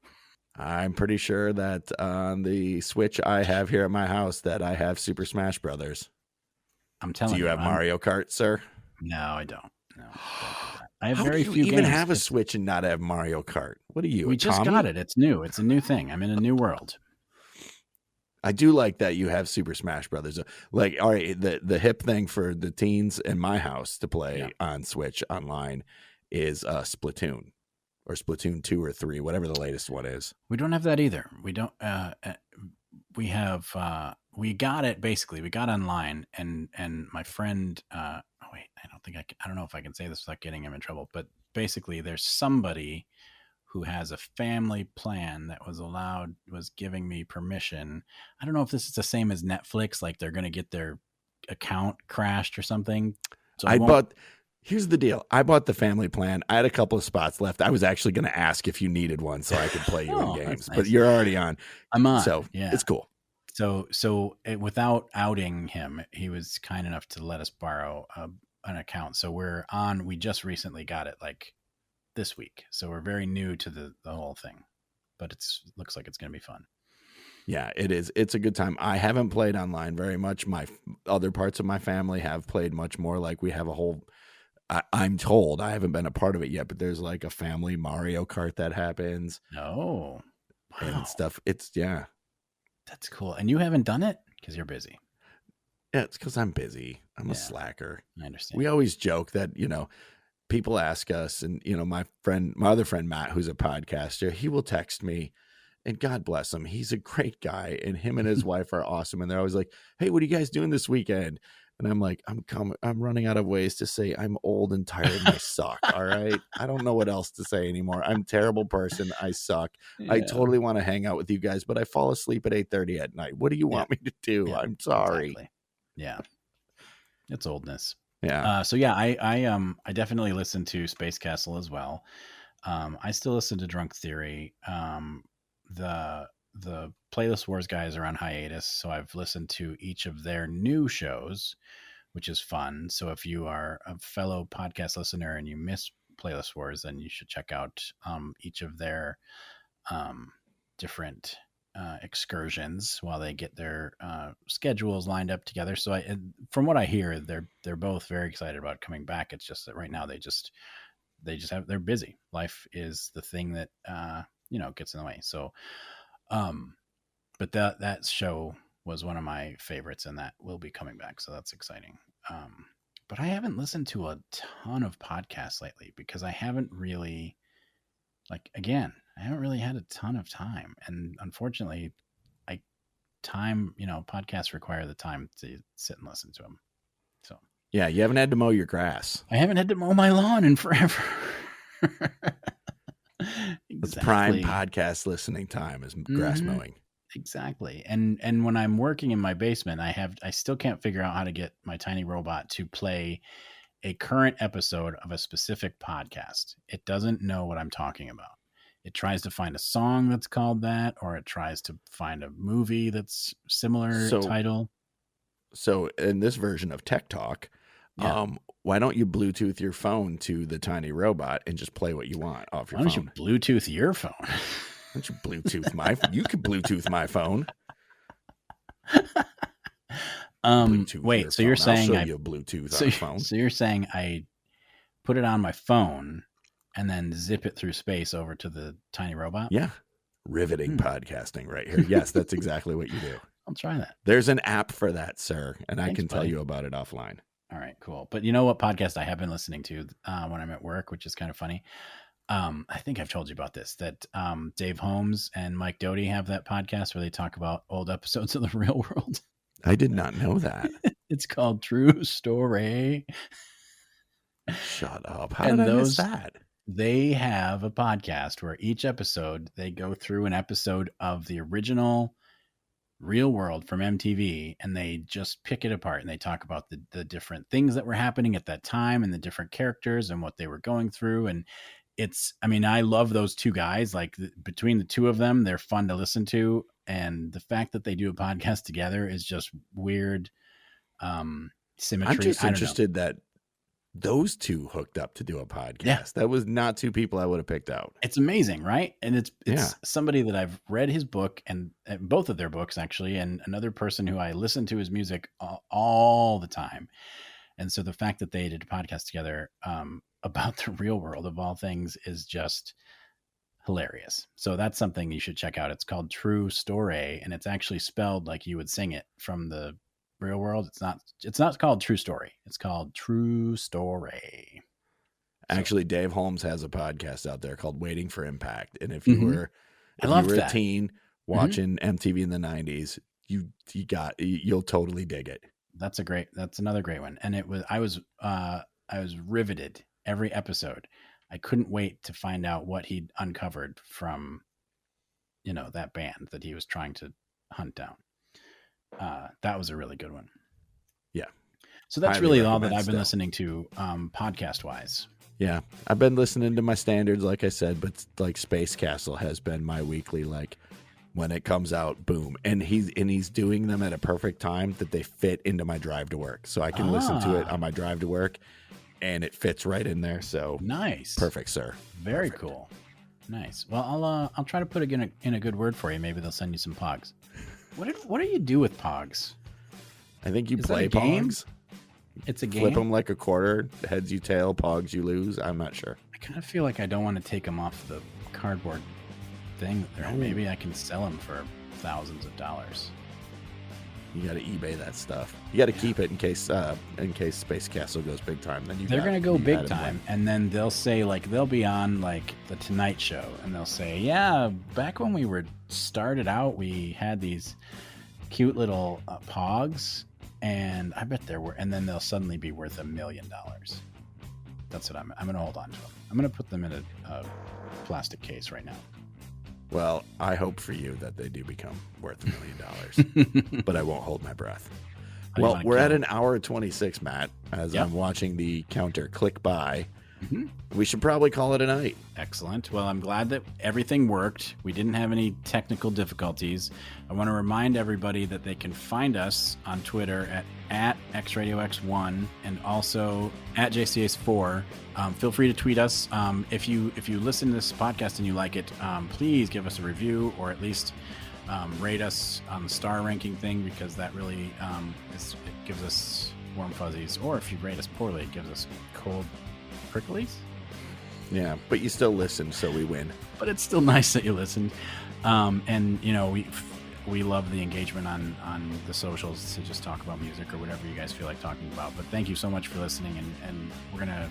I'm pretty sure that on the Switch I have here at my house that I have Super Smash Brothers. I'm telling you. Do you have Mario Kart, sir? No, I don't. No, I have How very do you few even games. have a Switch and not have Mario Kart? What are you? We just got it. It's new. It's a new thing. I'm in a new world. I do like that you have Super Smash Brothers. Like, all right, the hip thing for the teens in my house to play on Switch online is Splatoon or Splatoon 2 or 3, whatever the latest one is. We don't have that either. We don't. We have. We got it basically. We got online, and my friend. Oh wait, I don't know if I can say this without getting him in trouble. But basically, there's somebody who has a family plan that was giving me permission. I don't know if this is the same as Netflix, like they're going to get their account crashed or something. So here's the deal. I bought the family plan. I had a couple of spots left. I was actually going to ask if you needed one so I could play you in games, nice. But you're already on. I'm on. So it's cool. So without outing him, he was kind enough to let us borrow an account. So we just recently got it like this week, so we're very new to the whole thing, but looks like it's going to be fun. Yeah, it is. It's a good time. I haven't played online very much. My other parts of my family have played much more. Like we have a whole, I'm told, I haven't been a part of it yet, but there's like a family Mario Kart that happens. Oh, wow. And stuff. That's cool. And you haven't done it because you're busy. Yeah, it's because I'm busy. I'm a slacker. I understand. We always joke that, people ask us, and my other friend Matt, who's a podcaster, he will text me, and God bless him, he's a great guy, and him and his wife are awesome, and they're always like, hey, what are you guys doing this weekend? And I'm like, I'm running out of ways to say I'm old and tired and I suck. All right. I don't know what else to say anymore. I'm a terrible person. I suck. Yeah. I totally want to hang out with you guys, but I fall asleep at 8:30 at night. What do you want me to do? Yeah, I'm sorry. Exactly. Yeah. It's oldness. Yeah. So yeah, I definitely listen to Space Castle as well. I still listen to Drunk Theory. The Playlist Wars guys are on hiatus, so I've listened to each of their new shows, which is fun. So if you are a fellow podcast listener and you miss Playlist Wars, then you should check out each of their different excursions while they get their schedules lined up together. So from what I hear, they're both very excited about coming back. It's just that right now they're busy. Life is the thing that gets in the way. So but that show was one of my favorites, and that will be coming back. So that's exciting. But I haven't listened to a ton of podcasts lately because I haven't really had a ton of time. And unfortunately podcasts require the time to sit and listen to them. So yeah, you haven't had to mow your grass. I haven't had to mow my lawn in forever. It's prime podcast listening time is grass mowing. Exactly. And when I'm working in my basement, I still can't figure out how to get my tiny robot to play a current episode of a specific podcast. It doesn't know what I'm talking about. It tries to find a song that's called that, or it tries to find a movie that's similar title. So in this version of Tech Talk, why don't you Bluetooth your phone to the tiny robot and just play what you want off your phone? Why don't you Bluetooth your phone? Why don't you Bluetooth my phone? You can Bluetooth my phone. Wait, so you're saying I'll show you Bluetooth our phone. So you're saying I put it on my phone and then zip it through space over to the tiny robot? Yeah. Riveting podcasting right here. Yes, that's exactly what you do. I'll try that. There's an app for that, sir, and I can tell you about it offline. All right, cool. But you know what podcast I have been listening to when I'm at work, which is kind of funny? I think I've told you about this, that Dave Holmes and Mike Doty have that podcast where they talk about old episodes of The Real World. I did not know that. It's called True Story. Shut up. How did I miss that? They have a podcast where each episode they go through an episode of the original Real World from MTV, and they just pick it apart and they talk about the different things that were happening at that time and the different characters and what they were going through. And I love those two guys. Like between the two of them, they're fun to listen to. And the fact that they do a podcast together is just weird symmetry. I'm just interested that those two hooked up to do a podcast. Yeah. That was not two people I would have picked out. It's amazing, right? And it's somebody that I've read his book and both of their books actually, and another person who I listen to his music all the time. And so the fact that they did a podcast together about the real world of all things is just hilarious. So that's something you should check out. It's called True Story, and it's actually spelled like you would sing it from the real world. It's not called True Story. It's called True Story. Actually, Dave Holmes has a podcast out there called Waiting for Impact. And if you were a teen watching MTV in the 90s, you'll totally dig it. That's another great one. And I was riveted every episode. I couldn't wait to find out what he'd uncovered from, that band that he was trying to hunt down. That was a really good one. Yeah. So that's really all that I've been listening to podcast wise. Yeah. I've been listening to my standards, like I said, but like Space Castle has been my weekly, like when it comes out, boom. And he's doing them at a perfect time that they fit into my drive to work. So I can listen to it on my drive to work and it fits right in there. So nice. Perfect, sir. Very cool. Nice. Well, I'll try to put it in a good word for you. Maybe they'll send you some pogs. What do you do with pogs? I think you play pogs. It's a game. Flip them like a quarter. Heads you tail, pogs you lose. I'm not sure. I kind of feel like I don't want to take them off the cardboard thing. Maybe I can sell them for thousands of dollars. You got to eBay that stuff. You got to keep it in case Space Castle goes big time. Then they're going to go big time, and then they'll say, like, they'll be on like the Tonight Show, and they'll say, yeah, back when we were started out, we had these cute little pogs, and I bet and then they'll suddenly be worth $1 million. That's what I'm going to hold on to them. I'm going to put them in a plastic case right now. Well, I hope for you that they do become worth $1 million, but I won't hold my breath. Well, we're at an hour 26, Matt, as I'm watching the counter click by. Mm-hmm. We should probably call it a night. Excellent. Well, I'm glad that everything worked. We didn't have any technical difficulties. I want to remind everybody that they can find us on Twitter at XRadioX1 and also at JCAce4. Feel free to tweet us. If you listen to this podcast and you like it, please give us a review, or at least rate us on the star ranking thing, because that really it gives us warm fuzzies. Or if you rate us poorly, it gives us cold pricklies. Yeah, but you still listen, so we win. But it's still nice that you listened. And you know, we love the engagement on the socials to just talk about music or whatever you guys feel like talking about. But thank you so much for listening, and we're gonna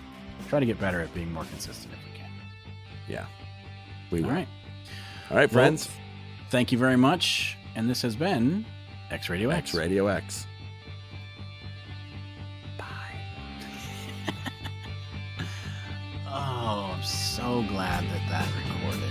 try to get better at being more consistent if we can. Yeah, we will. All right, friends. Well, thank you very much. And this has been XRadioX. XRadioX. Oh, I'm so glad that recorded.